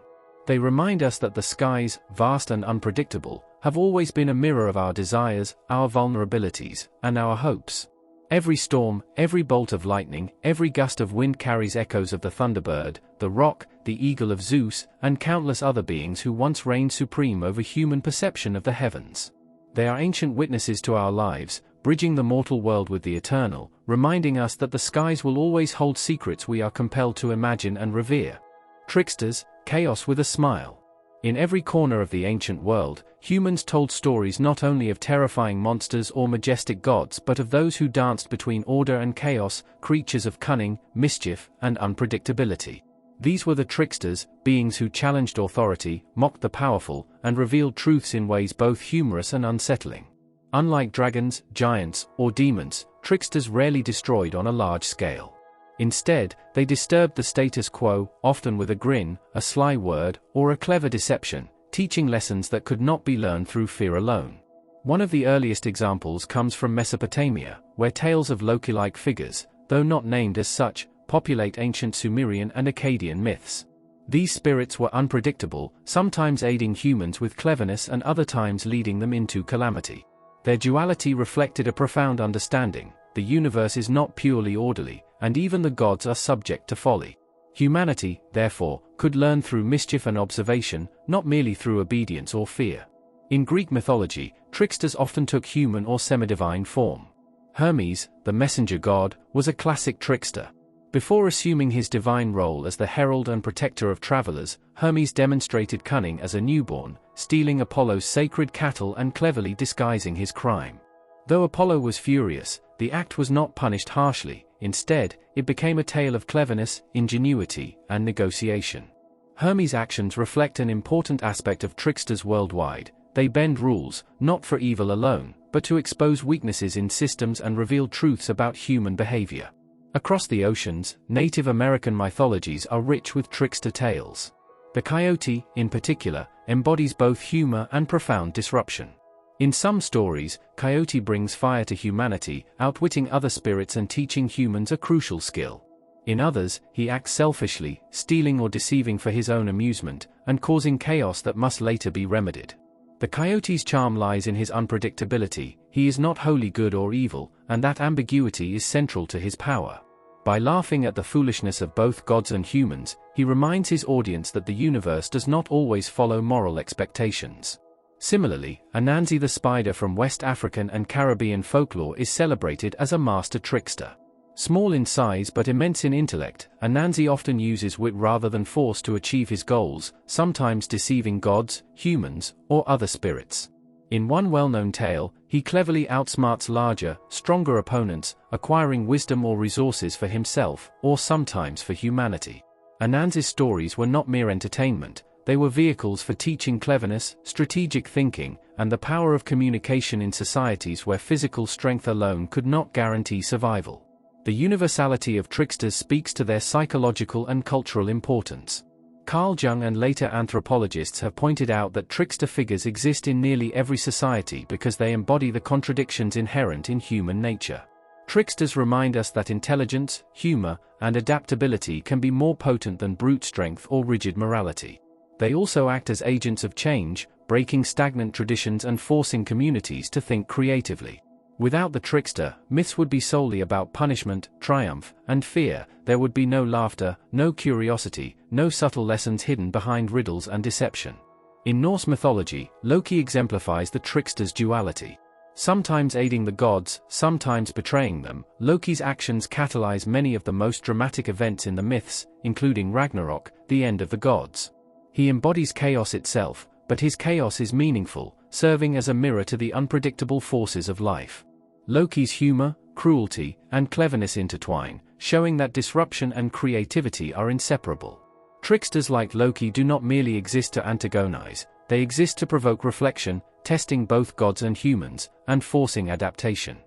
They remind us that the skies, vast and unpredictable, have always been a mirror of our desires, our vulnerabilities, and our hopes. Every storm, every bolt of lightning, every gust of wind carries echoes of the thunderbird, the roc, the eagle of Zeus, and countless other beings who once reigned supreme over human perception of the heavens. They are ancient witnesses to our lives, bridging the mortal world with the eternal, reminding us that the skies will always hold secrets we are compelled to imagine and revere. Tricksters, chaos with a smile. In every corner of the ancient world, humans told stories not only of terrifying monsters or majestic gods but of those who danced between order and chaos, creatures of cunning, mischief, and unpredictability. These were the tricksters, beings who challenged authority, mocked the powerful, and revealed truths in ways both humorous and unsettling. Unlike dragons, giants, or demons, tricksters rarely destroyed on a large scale. Instead, they disturbed the status quo, often with a grin, a sly word, or a clever deception, teaching lessons that could not be learned through fear alone. One of the earliest examples comes from Mesopotamia, where tales of Loki-like figures, though not named as such, populate ancient Sumerian and Akkadian myths. These spirits were unpredictable, sometimes aiding humans with cleverness and other times leading them into calamity. Their duality reflected a profound understanding: the universe is not purely orderly, and even the gods are subject to folly. Humanity, therefore, could learn through mischief and observation, not merely through obedience or fear. In Greek mythology, tricksters often took human or semi-divine form. Hermes, the messenger god, was a classic trickster. Before assuming his divine role as the herald and protector of travelers, Hermes demonstrated cunning as a newborn, stealing Apollo's sacred cattle and cleverly disguising his crime. Though Apollo was furious, the act was not punished harshly. Instead, it became a tale of cleverness, ingenuity, and negotiation. Hermes' actions reflect an important aspect of tricksters worldwide. They bend rules, not for evil alone, but to expose weaknesses in systems and reveal truths about human behavior. Across the oceans, Native American mythologies are rich with trickster tales. The coyote, in particular, embodies both humor and profound disruption. In some stories, Coyote brings fire to humanity, outwitting other spirits and teaching humans a crucial skill. In others, he acts selfishly, stealing or deceiving for his own amusement, and causing chaos that must later be remedied. The coyote's charm lies in his unpredictability. He is not wholly good or evil, and that ambiguity is central to his power. By laughing at the foolishness of both gods and humans, he reminds his audience that the universe does not always follow moral expectations. Similarly, Anansi the spider from West African and Caribbean folklore is celebrated as a master trickster. Small in size but immense in intellect, Anansi often uses wit rather than force to achieve his goals, sometimes deceiving gods, humans, or other spirits. In one well-known tale, he cleverly outsmarts larger, stronger opponents, acquiring wisdom or resources for himself, or sometimes for humanity. Anansi's stories were not mere entertainment. They were vehicles for teaching cleverness, strategic thinking, and the power of communication in societies where physical strength alone could not guarantee survival. The universality of tricksters speaks to their psychological and cultural importance. Carl Jung and later anthropologists have pointed out that trickster figures exist in nearly every society because they embody the contradictions inherent in human nature. Tricksters remind us that intelligence, humor, and adaptability can be more potent than brute strength or rigid morality. They also act as agents of change, breaking stagnant traditions and forcing communities to think creatively. Without the trickster, myths would be solely about punishment, triumph, and fear. There would be no laughter, no curiosity, no subtle lessons hidden behind riddles and deception. In Norse mythology, Loki exemplifies the trickster's duality. Sometimes aiding the gods, sometimes betraying them, Loki's actions catalyze many of the most dramatic events in the myths, including Ragnarok, the end of the gods. He embodies chaos itself, but his chaos is meaningful, serving as a mirror to the unpredictable forces of life. Loki's humor, cruelty, and cleverness intertwine, showing that disruption and creativity are inseparable. Tricksters like Loki do not merely exist to antagonize, they exist to provoke reflection, testing both gods and humans, and forcing adaptation.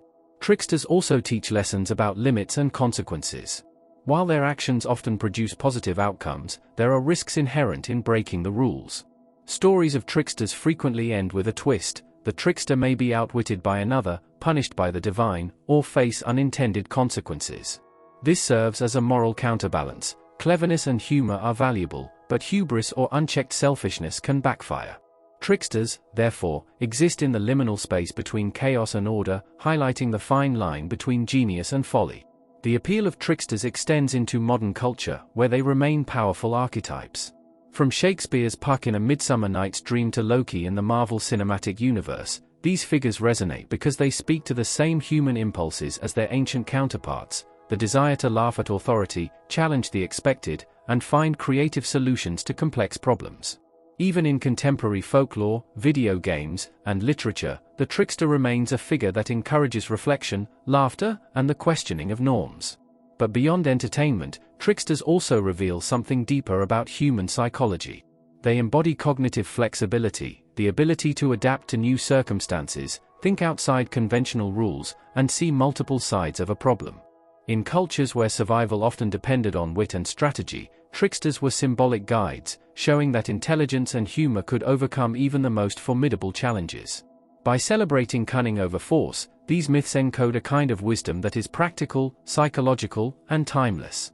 Tricksters also teach lessons about limits and consequences. While their actions often produce positive outcomes, there are risks inherent in breaking the rules. Stories of tricksters frequently end with a twist. The trickster may be outwitted by another, punished by the divine, or face unintended consequences. This serves as a moral counterbalance. Cleverness and humor are valuable, but hubris or unchecked selfishness can backfire. Tricksters, therefore, exist in the liminal space between chaos and order, highlighting the fine line between genius and folly. The appeal of tricksters extends into modern culture, where they remain powerful archetypes. From Shakespeare's Puck in A Midsummer Night's Dream to Loki in the Marvel Cinematic Universe, these figures resonate because they speak to the same human impulses as their ancient counterparts: the desire to laugh at authority, challenge the expected, and find creative solutions to complex problems. Even in contemporary folklore, video games, and literature, the trickster remains a figure that encourages reflection, laughter, and the questioning of norms. But beyond entertainment, tricksters also reveal something deeper about human psychology. They embody cognitive flexibility, the ability to adapt to new circumstances, think outside conventional rules, and see multiple sides of a problem. In cultures where survival often depended on wit and strategy, tricksters were symbolic guides, showing that intelligence and humor could overcome even the most formidable challenges. By celebrating cunning over force, these myths encode a kind of wisdom that is practical, psychological, and timeless.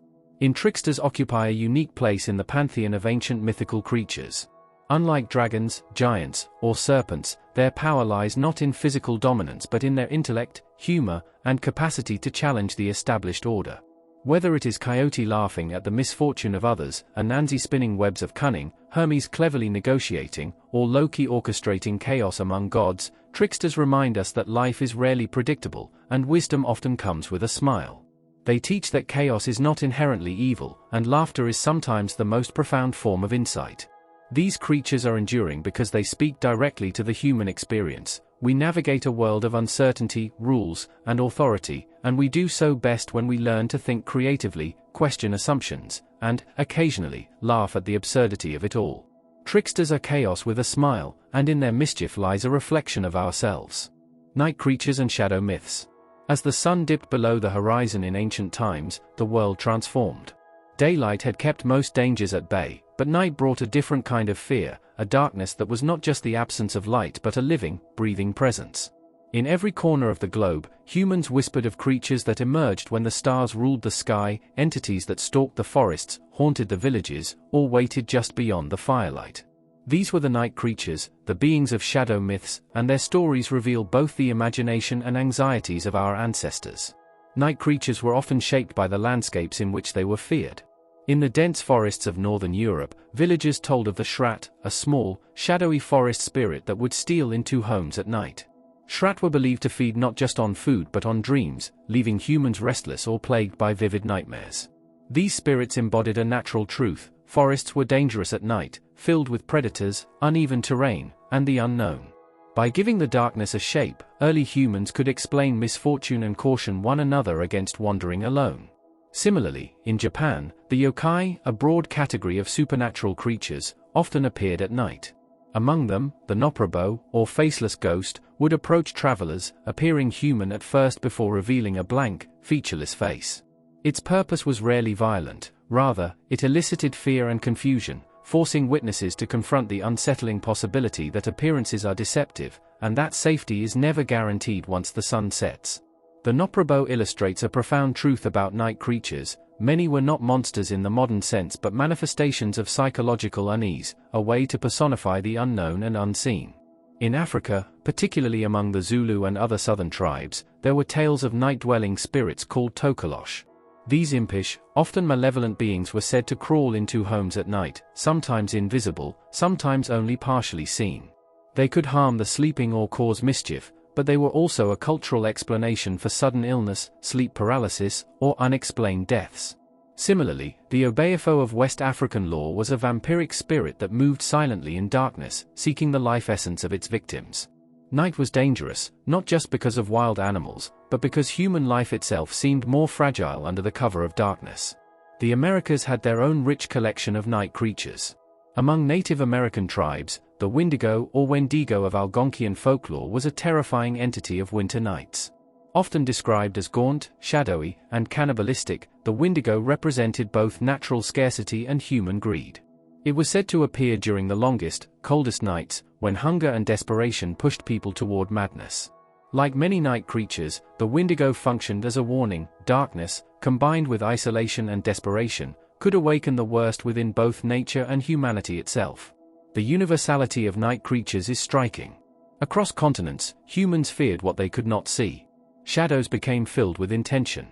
Tricksters occupy a unique place in the pantheon of ancient mythical creatures. Unlike dragons, giants, or serpents, their power lies not in physical dominance but in their intellect, humor, and capacity to challenge the established order. Whether it is Coyote laughing at the misfortune of others, Anansi spinning webs of cunning, Hermes cleverly negotiating, or Loki orchestrating chaos among gods, tricksters remind us that life is rarely predictable, and wisdom often comes with a smile. They teach that chaos is not inherently evil, and laughter is sometimes the most profound form of insight. These creatures are enduring because they speak directly to the human experience, We navigate a world of uncertainty, rules, and authority, and we do so best when we learn to think creatively, question assumptions, and, occasionally, laugh at the absurdity of it all. Tricksters are chaos with a smile, and in their mischief lies a reflection of ourselves. Night creatures and shadow myths. As the sun dipped below the horizon in ancient times, the world transformed. Daylight had kept most dangers at bay, but night brought a different kind of fear, a darkness that was not just the absence of light but a living, breathing presence. In every corner of the globe, humans whispered of creatures that emerged when the stars ruled the sky, entities that stalked the forests, haunted the villages, or waited just beyond the firelight. These were the night creatures, the beings of shadow myths, and their stories reveal both the imagination and anxieties of our ancestors. Night creatures were often shaped by the landscapes in which they were feared. In the dense forests of northern Europe, villagers told of the Shrat, a small, shadowy forest spirit that would steal into homes at night. Shrat were believed to feed not just on food but on dreams, leaving humans restless or plagued by vivid nightmares. These spirits embodied a natural truth: forests were dangerous at night, filled with predators, uneven terrain, and the unknown. By giving the darkness a shape, early humans could explain misfortune and caution one another against wandering alone. Similarly, in Japan, the yokai, a broad category of supernatural creatures, often appeared at night. Among them, the nopperabo, or faceless ghost, would approach travelers, appearing human at first before revealing a blank, featureless face. Its purpose was rarely violent, rather, it elicited fear and confusion, forcing witnesses to confront the unsettling possibility that appearances are deceptive, and that safety is never guaranteed once the sun sets. The nopperabo illustrates a profound truth about night creatures: many were not monsters in the modern sense but manifestations of psychological unease, a way to personify the unknown and unseen. In Africa, particularly among the Zulu and other southern tribes, there were tales of night-dwelling spirits called tokolosh. These impish, often malevolent beings were said to crawl into homes at night, sometimes invisible, sometimes only partially seen. They could harm the sleeping or cause mischief, but they were also a cultural explanation for sudden illness, sleep paralysis, or unexplained deaths. Similarly, the Obeafo of West African lore was a vampiric spirit that moved silently in darkness, seeking the life essence of its victims. Night was dangerous, not just because of wild animals, but because human life itself seemed more fragile under the cover of darkness. The Americas had their own rich collection of night creatures. Among Native American tribes, the Wendigo or Wendigo of Algonquian folklore was a terrifying entity of winter nights. Often described as gaunt, shadowy, and cannibalistic, the Wendigo represented both natural scarcity and human greed. It was said to appear during the longest, coldest nights, when hunger and desperation pushed people toward madness. Like many night creatures, the Wendigo functioned as a warning: darkness, combined with isolation and desperation, could awaken the worst within both nature and humanity itself. The universality of night creatures is striking. Across continents, humans feared what they could not see. Shadows became filled with intention.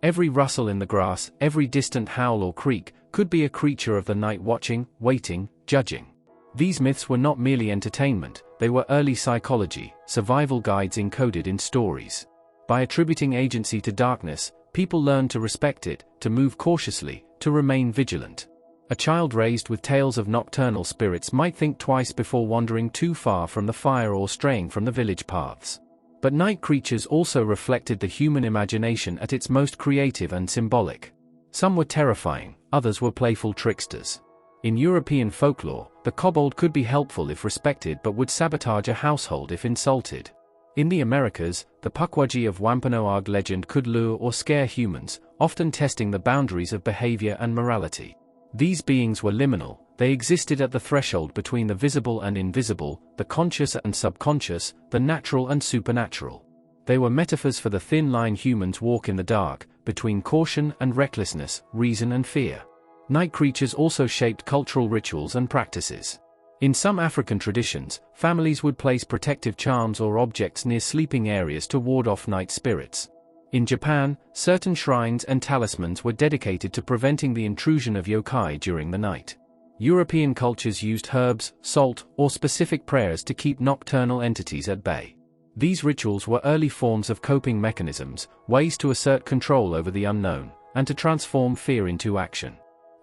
Every rustle in the grass, every distant howl or creak, could be a creature of the night watching, waiting, judging. These myths were not merely entertainment, they were early psychology, survival guides encoded in stories. By attributing agency to darkness, people learned to respect it, to move cautiously, to remain vigilant. A child raised with tales of nocturnal spirits might think twice before wandering too far from the fire or straying from the village paths. But night creatures also reflected the human imagination at its most creative and symbolic. Some were terrifying, others were playful tricksters. In European folklore, the kobold could be helpful if respected but would sabotage a household if insulted. In the Americas, the Pukwudgie of Wampanoag legend could lure or scare humans, often testing the boundaries of behavior and morality. These beings were liminal, they existed at the threshold between the visible and invisible, the conscious and subconscious, the natural and supernatural. They were metaphors for the thin line humans walk in the dark, between caution and recklessness, reason and fear. Night creatures also shaped cultural rituals and practices. In some African traditions, families would place protective charms or objects near sleeping areas to ward off night spirits. In Japan, certain shrines and talismans were dedicated to preventing the intrusion of yokai during the night. European cultures used herbs, salt, or specific prayers to keep nocturnal entities at bay. These rituals were early forms of coping mechanisms, ways to assert control over the unknown, and to transform fear into action.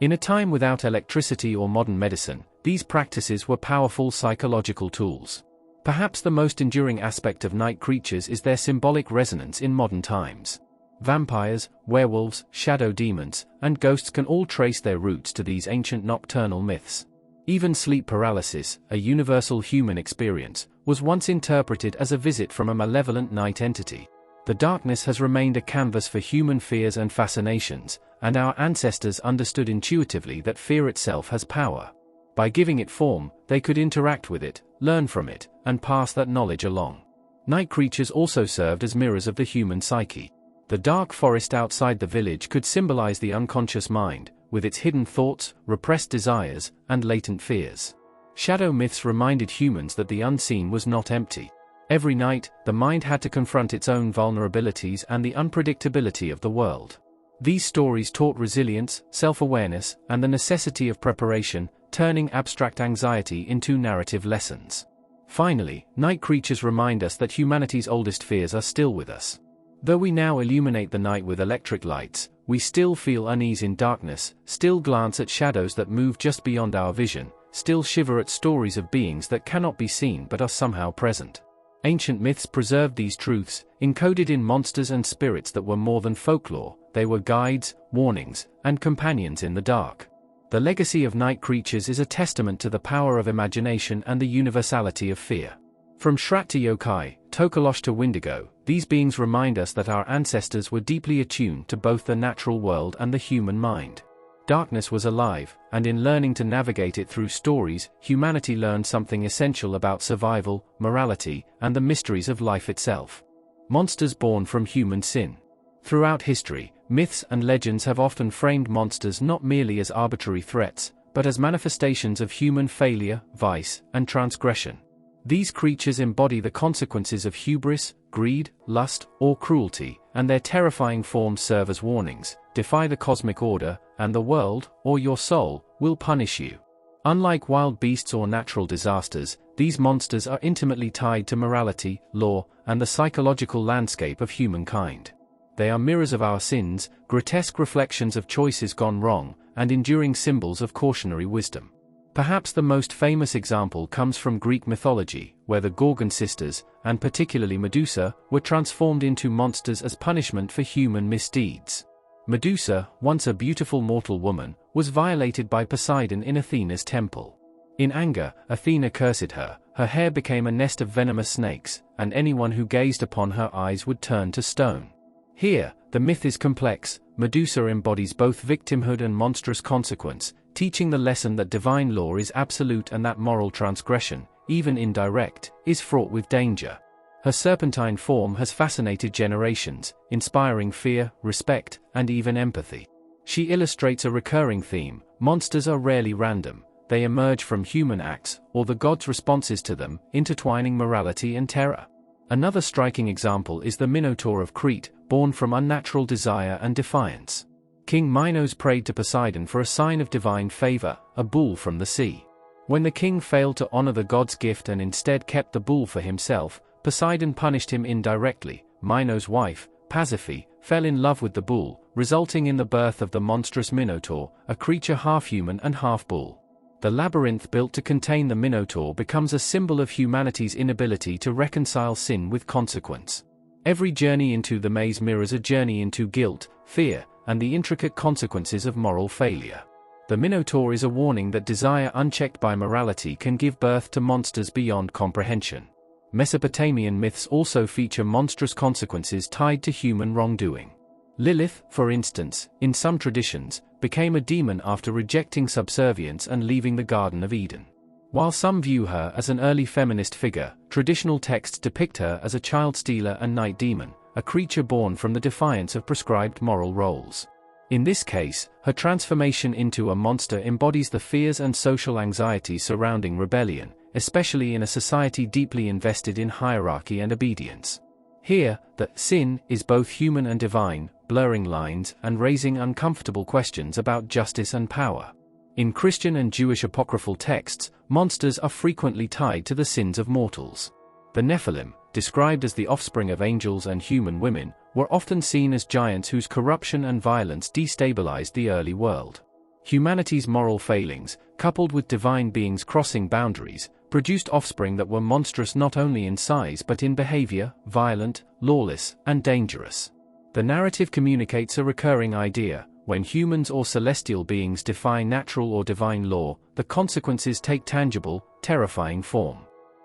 In a time without electricity or modern medicine, these practices were powerful psychological tools. Perhaps the most enduring aspect of night creatures is their symbolic resonance in modern times. Vampires, werewolves, shadow demons, and ghosts can all trace their roots to these ancient nocturnal myths. Even sleep paralysis, a universal human experience, was once interpreted as a visit from a malevolent night entity. The darkness has remained a canvas for human fears and fascinations, and our ancestors understood intuitively that fear itself has power. By giving it form, they could interact with it, learn from it, and pass that knowledge along. Night creatures also served as mirrors of the human psyche. The dark forest outside the village could symbolize the unconscious mind, with its hidden thoughts, repressed desires, and latent fears. Shadow myths reminded humans that the unseen was not empty. Every night, the mind had to confront its own vulnerabilities and the unpredictability of the world. These stories taught resilience, self-awareness, and the necessity of preparation, turning abstract anxiety into narrative lessons. Finally, night creatures remind us that humanity's oldest fears are still with us. Though we now illuminate the night with electric lights, we still feel unease in darkness, still glance at shadows that move just beyond our vision, still shiver at stories of beings that cannot be seen but are somehow present. Ancient myths preserved these truths, encoded in monsters and spirits that were more than folklore. They were guides, warnings, and companions in the dark. The legacy of night creatures is a testament to the power of imagination and the universality of fear. From Shrat to yokai, Tokolosh to Wendigo, these beings remind us that our ancestors were deeply attuned to both the natural world and the human mind. Darkness was alive, and in learning to navigate it through stories, humanity learned something essential about survival, morality, and the mysteries of life itself. Monsters born from human sin. Throughout history, myths and legends have often framed monsters not merely as arbitrary threats, but as manifestations of human failure, vice, and transgression. These creatures embody the consequences of hubris, greed, lust, or cruelty, and their terrifying forms serve as warnings: defy the cosmic order, and the world, or your soul, will punish you. Unlike wild beasts or natural disasters, these monsters are intimately tied to morality, law, and the psychological landscape of humankind. They are mirrors of our sins, grotesque reflections of choices gone wrong, and enduring symbols of cautionary wisdom. Perhaps the most famous example comes from Greek mythology, where the Gorgon sisters, and particularly Medusa, were transformed into monsters as punishment for human misdeeds. Medusa, once a beautiful mortal woman, was violated by Poseidon in Athena's temple. In anger, Athena cursed her, her hair became a nest of venomous snakes, and anyone who gazed upon her eyes would turn to stone. Here, the myth is complex. Medusa embodies both victimhood and monstrous consequence, teaching the lesson that divine law is absolute and that moral transgression, even indirect, is fraught with danger. Her serpentine form has fascinated generations, inspiring fear, respect, and even empathy. She illustrates a recurring theme: monsters are rarely random, they emerge from human acts, or the gods' responses to them, intertwining morality and terror. Another striking example is the Minotaur of Crete, born from unnatural desire and defiance. King Minos prayed to Poseidon for a sign of divine favor, a bull from the sea. When the king failed to honor the god's gift and instead kept the bull for himself, Poseidon punished him indirectly. Minos' wife, Pasiphae, fell in love with the bull, resulting in the birth of the monstrous Minotaur, a creature half human and half bull. The labyrinth built to contain the Minotaur becomes a symbol of humanity's inability to reconcile sin with consequence. Every journey into the maze mirrors a journey into guilt, fear, and the intricate consequences of moral failure. The Minotaur is a warning that desire unchecked by morality can give birth to monsters beyond comprehension. Mesopotamian myths also feature monstrous consequences tied to human wrongdoing. Lilith, for instance, in some traditions, became a demon after rejecting subservience and leaving the Garden of Eden. While some view her as an early feminist figure, traditional texts depict her as a child stealer and night demon, a creature born from the defiance of prescribed moral roles. In this case, her transformation into a monster embodies the fears and social anxieties surrounding rebellion, especially in a society deeply invested in hierarchy and obedience. Here, the sin is both human and divine, blurring lines and raising uncomfortable questions about justice and power. In Christian and Jewish apocryphal texts, monsters are frequently tied to the sins of mortals. The Nephilim, described as the offspring of angels and human women, were often seen as giants whose corruption and violence destabilized the early world. Humanity's moral failings, coupled with divine beings crossing boundaries, produced offspring that were monstrous not only in size but in behavior, violent, lawless, and dangerous. The narrative communicates a recurring idea: when humans or celestial beings defy natural or divine law, the consequences take tangible, terrifying form.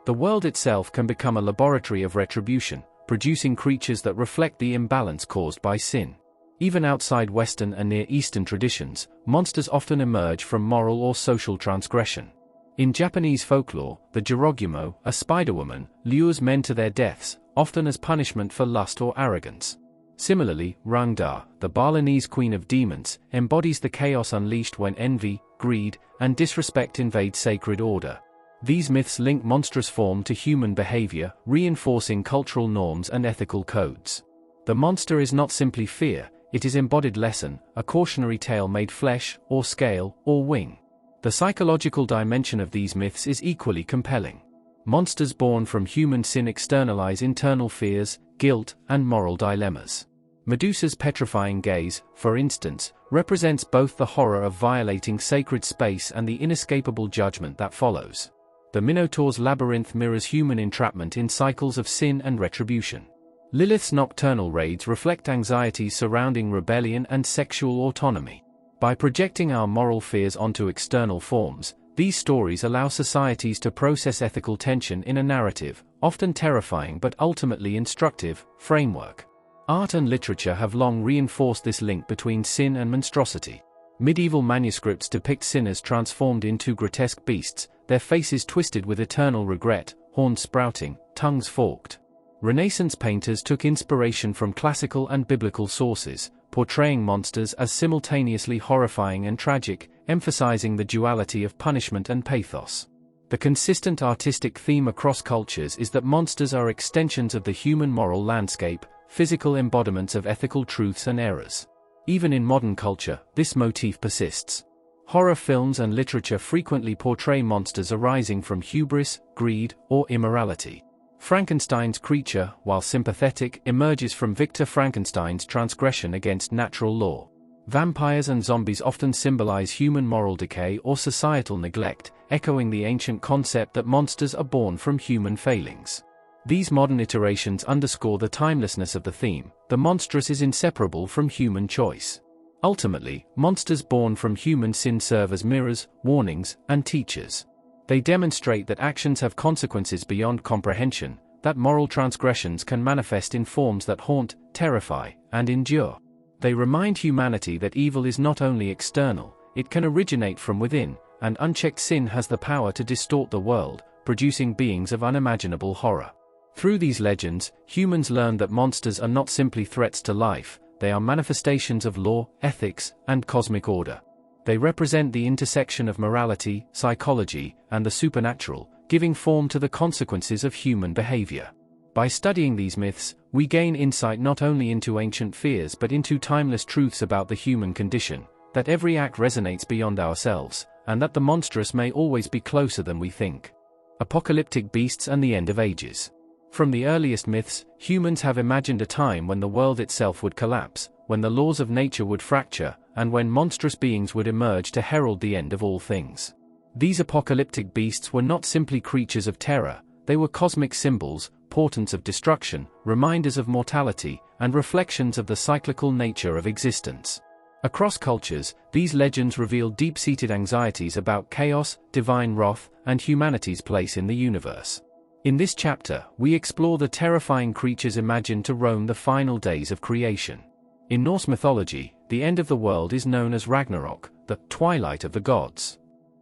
The world itself can become a laboratory of retribution, producing creatures that reflect the imbalance caused by sin. Even outside Western and Near Eastern traditions, monsters often emerge from moral or social transgression. In Japanese folklore, the Jirogumo, a spider-woman, lures men to their deaths, often as punishment for lust or arrogance. Similarly, Rangda, the Balinese queen of demons, embodies the chaos unleashed when envy, greed, and disrespect invade sacred order. These myths link monstrous form to human behavior, reinforcing cultural norms and ethical codes. The monster is not simply fear, it is embodied lesson, a cautionary tale made flesh, or scale, or wing. The psychological dimension of these myths is equally compelling. Monsters born from human sin externalize internal fears, guilt, and moral dilemmas. Medusa's petrifying gaze, for instance, represents both the horror of violating sacred space and the inescapable judgment that follows. The Minotaur's labyrinth mirrors human entrapment in cycles of sin and retribution. Lilith's nocturnal raids reflect anxieties surrounding rebellion and sexual autonomy. By projecting our moral fears onto external forms, these stories allow societies to process ethical tension in a narrative, often terrifying but ultimately instructive, framework. Art and literature have long reinforced this link between sin and monstrosity. Medieval manuscripts depict sinners transformed into grotesque beasts, their faces twisted with eternal regret, horns sprouting, tongues forked. Renaissance painters took inspiration from classical and biblical sources, portraying monsters as simultaneously horrifying and tragic, emphasizing the duality of punishment and pathos. The consistent artistic theme across cultures is that monsters are extensions of the human moral landscape, physical embodiments of ethical truths and errors. Even in modern culture, this motif persists. Horror films and literature frequently portray monsters arising from hubris, greed, or immorality. Frankenstein's creature, while sympathetic, emerges from Victor Frankenstein's transgression against natural law. Vampires and zombies often symbolize human moral decay or societal neglect, echoing the ancient concept that monsters are born from human failings. These modern iterations underscore the timelessness of the theme: the monstrous is inseparable from human choice. Ultimately, monsters born from human sin serve as mirrors, warnings, and teachers. They demonstrate that actions have consequences beyond comprehension, that moral transgressions can manifest in forms that haunt, terrify, and endure. They remind humanity that evil is not only external, it can originate from within, and unchecked sin has the power to distort the world, producing beings of unimaginable horror. Through these legends, humans learn that monsters are not simply threats to life, they are manifestations of law, ethics, and cosmic order. They represent the intersection of morality, psychology, and the supernatural, giving form to the consequences of human behavior. By studying these myths, we gain insight not only into ancient fears but into timeless truths about the human condition, that every act resonates beyond ourselves, and that the monstrous may always be closer than we think. Apocalyptic beasts and the end of ages. From the earliest myths, humans have imagined a time when the world itself would collapse, when the laws of nature would fracture, and when monstrous beings would emerge to herald the end of all things. These apocalyptic beasts were not simply creatures of terror, they were cosmic symbols, portents of destruction, reminders of mortality, and reflections of the cyclical nature of existence. Across cultures, these legends reveal deep-seated anxieties about chaos, divine wrath, and humanity's place in the universe. In this chapter, we explore the terrifying creatures imagined to roam the final days of creation. In Norse mythology, the end of the world is known as Ragnarok, the twilight of the gods.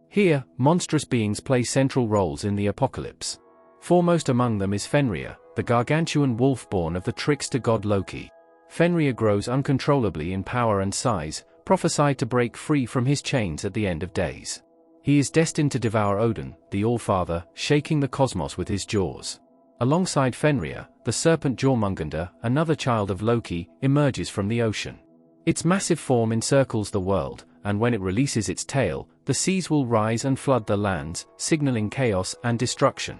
Here, monstrous beings play central roles in the apocalypse. Foremost among them is Fenrir, the gargantuan wolf-born of the trickster god Loki. Fenrir grows uncontrollably in power and size, prophesied to break free from his chains at the end of days. He is destined to devour Odin, the All-Father, shaking the cosmos with his jaws. Alongside Fenrir, the serpent Jormungandr, another child of Loki, emerges from the ocean. Its massive form encircles the world, and when it releases its tail, the seas will rise and flood the lands, signaling chaos and destruction.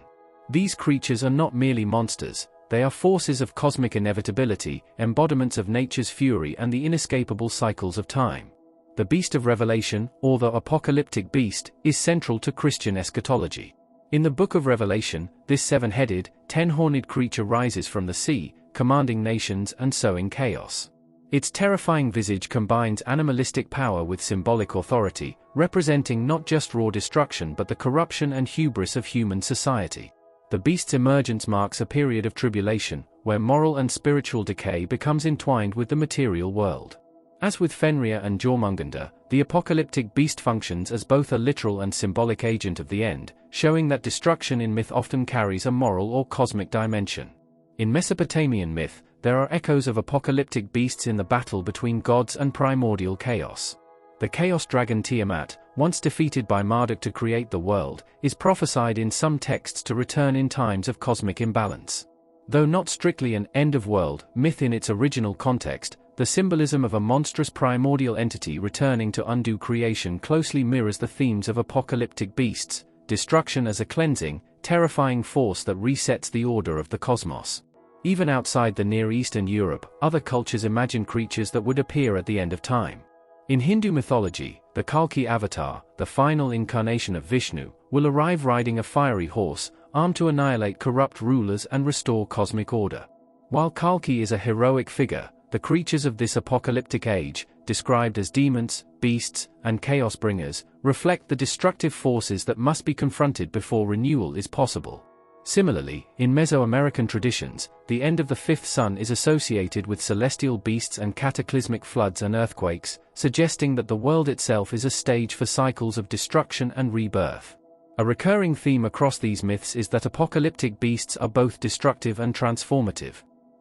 These creatures are not merely monsters, they are forces of cosmic inevitability, embodiments of nature's fury and the inescapable cycles of time. The beast of Revelation, or the apocalyptic beast, is central to Christian eschatology. In the Book of Revelation, this seven-headed, ten-horned creature rises from the sea, commanding nations and sowing chaos. Its terrifying visage combines animalistic power with symbolic authority, representing not just raw destruction but the corruption and hubris of human society. The beast's emergence marks a period of tribulation, where moral and spiritual decay becomes entwined with the material world. As with Fenrir and Jormungandr, the apocalyptic beast functions as both a literal and symbolic agent of the end, showing that destruction in myth often carries a moral or cosmic dimension. In Mesopotamian myth, there are echoes of apocalyptic beasts in the battle between gods and primordial chaos. The chaos dragon Tiamat, once defeated by Marduk to create the world, is prophesied in some texts to return in times of cosmic imbalance. Though not strictly an end-of-world myth in its original context, the symbolism of a monstrous primordial entity returning to undo creation closely mirrors the themes of apocalyptic beasts: destruction as a cleansing, terrifying force that resets the order of the cosmos. Even outside the Near East and Europe, other cultures imagine creatures that would appear at the end of time. In Hindu mythology, the Kalki avatar, the final incarnation of Vishnu, will arrive riding a fiery horse, armed to annihilate corrupt rulers and restore cosmic order. While Kalki is a heroic figure, the creatures of this apocalyptic age, described as demons, beasts, and chaos bringers, reflect the destructive forces that must be confronted before renewal is possible. Similarly, in Mesoamerican traditions, the end of the fifth sun is associated with celestial beasts and cataclysmic floods and earthquakes, suggesting that the world itself is a stage for cycles of destruction and rebirth. A recurring theme across these myths is that apocalyptic beasts are both destructive and transformative.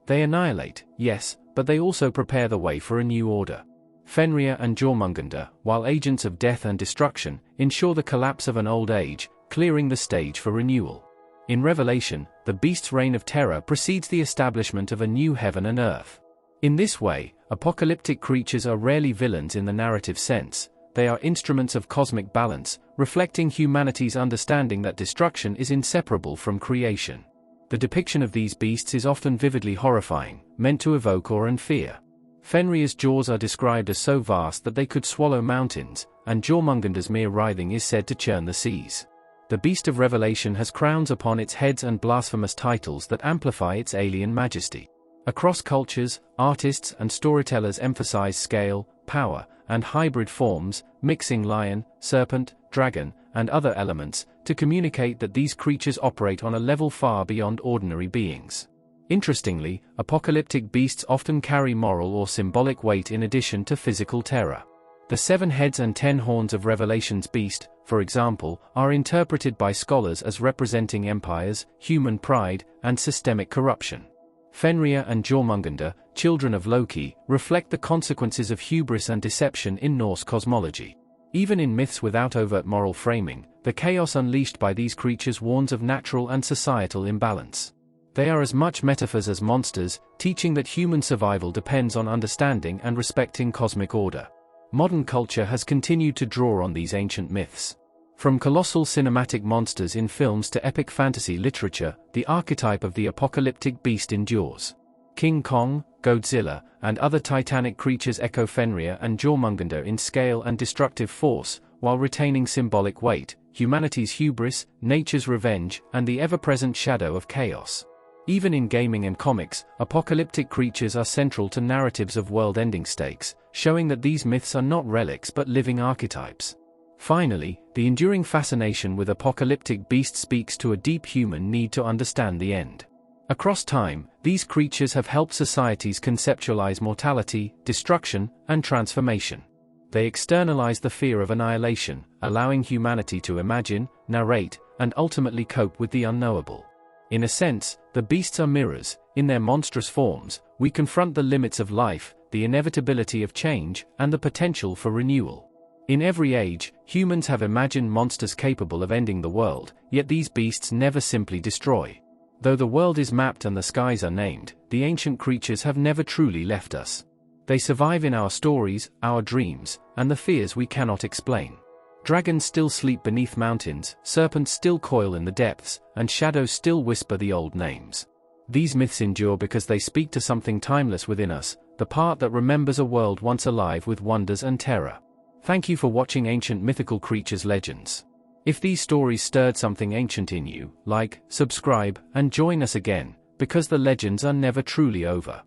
They annihilate, yes, but they also prepare the way for a new order. Fenrir and Jormungandr, while agents of death and destruction, ensure the collapse of an old age, clearing the stage for renewal. In Revelation, the beast's reign of terror precedes the establishment of a new heaven and earth. In this way, apocalyptic creatures are rarely villains in the narrative sense. They are instruments of cosmic balance, reflecting humanity's understanding that destruction is inseparable from creation. The depiction of these beasts is often vividly horrifying, meant to evoke awe and fear. Fenrir's jaws are described as so vast that they could swallow mountains, and Jormungandr's mere writhing is said to churn the seas. The beast of Revelation has crowns upon its heads and blasphemous titles that amplify its alien majesty. Across cultures, artists and storytellers emphasize scale, power, and hybrid forms, mixing lion, serpent, dragon, and other elements, to communicate that these creatures operate on a level far beyond ordinary beings. Interestingly, apocalyptic beasts often carry moral or symbolic weight in addition to physical terror. The 7 heads and 10 horns of Revelation's beast, for example, are interpreted by scholars as representing empires, human pride, and systemic corruption. Fenrir and Jormungandr, children of Loki, reflect the consequences of hubris and deception in Norse cosmology. Even in myths without overt moral framing, the chaos unleashed by these creatures warns of natural and societal imbalance. They are as much metaphors as monsters, teaching that human survival depends on understanding and respecting cosmic order. Modern culture has continued to draw on these ancient myths. From colossal cinematic monsters in films to epic fantasy literature, the archetype of the apocalyptic beast endures. King Kong, Godzilla, and other titanic creatures echo Fenrir and Jormungandr in scale and destructive force, while retaining symbolic weight, humanity's hubris, nature's revenge, and the ever-present shadow of chaos. Even in gaming and comics, apocalyptic creatures are central to narratives of world-ending stakes, showing that these myths are not relics but living archetypes. Finally, the enduring fascination with apocalyptic beasts speaks to a deep human need to understand the end. Across time, these creatures have helped societies conceptualize mortality, destruction, and transformation. They externalize the fear of annihilation, allowing humanity to imagine, narrate, and ultimately cope with the unknowable. In a sense, the beasts are mirrors. In their monstrous forms, we confront the limits of life, the inevitability of change, and the potential for renewal. In every age, humans have imagined monsters capable of ending the world, yet these beasts never simply destroy. Though the world is mapped and the skies are named, the ancient creatures have never truly left us. They survive in our stories, our dreams, and the fears we cannot explain. Dragons still sleep beneath mountains, serpents still coil in the depths, and shadows still whisper the old names. These myths endure because they speak to something timeless within us, the part that remembers a world once alive with wonders and terror. Thank you for watching Ancient Mythical Creatures Legends. If these stories stirred something ancient in you, like, subscribe, and join us again, because the legends are never truly over.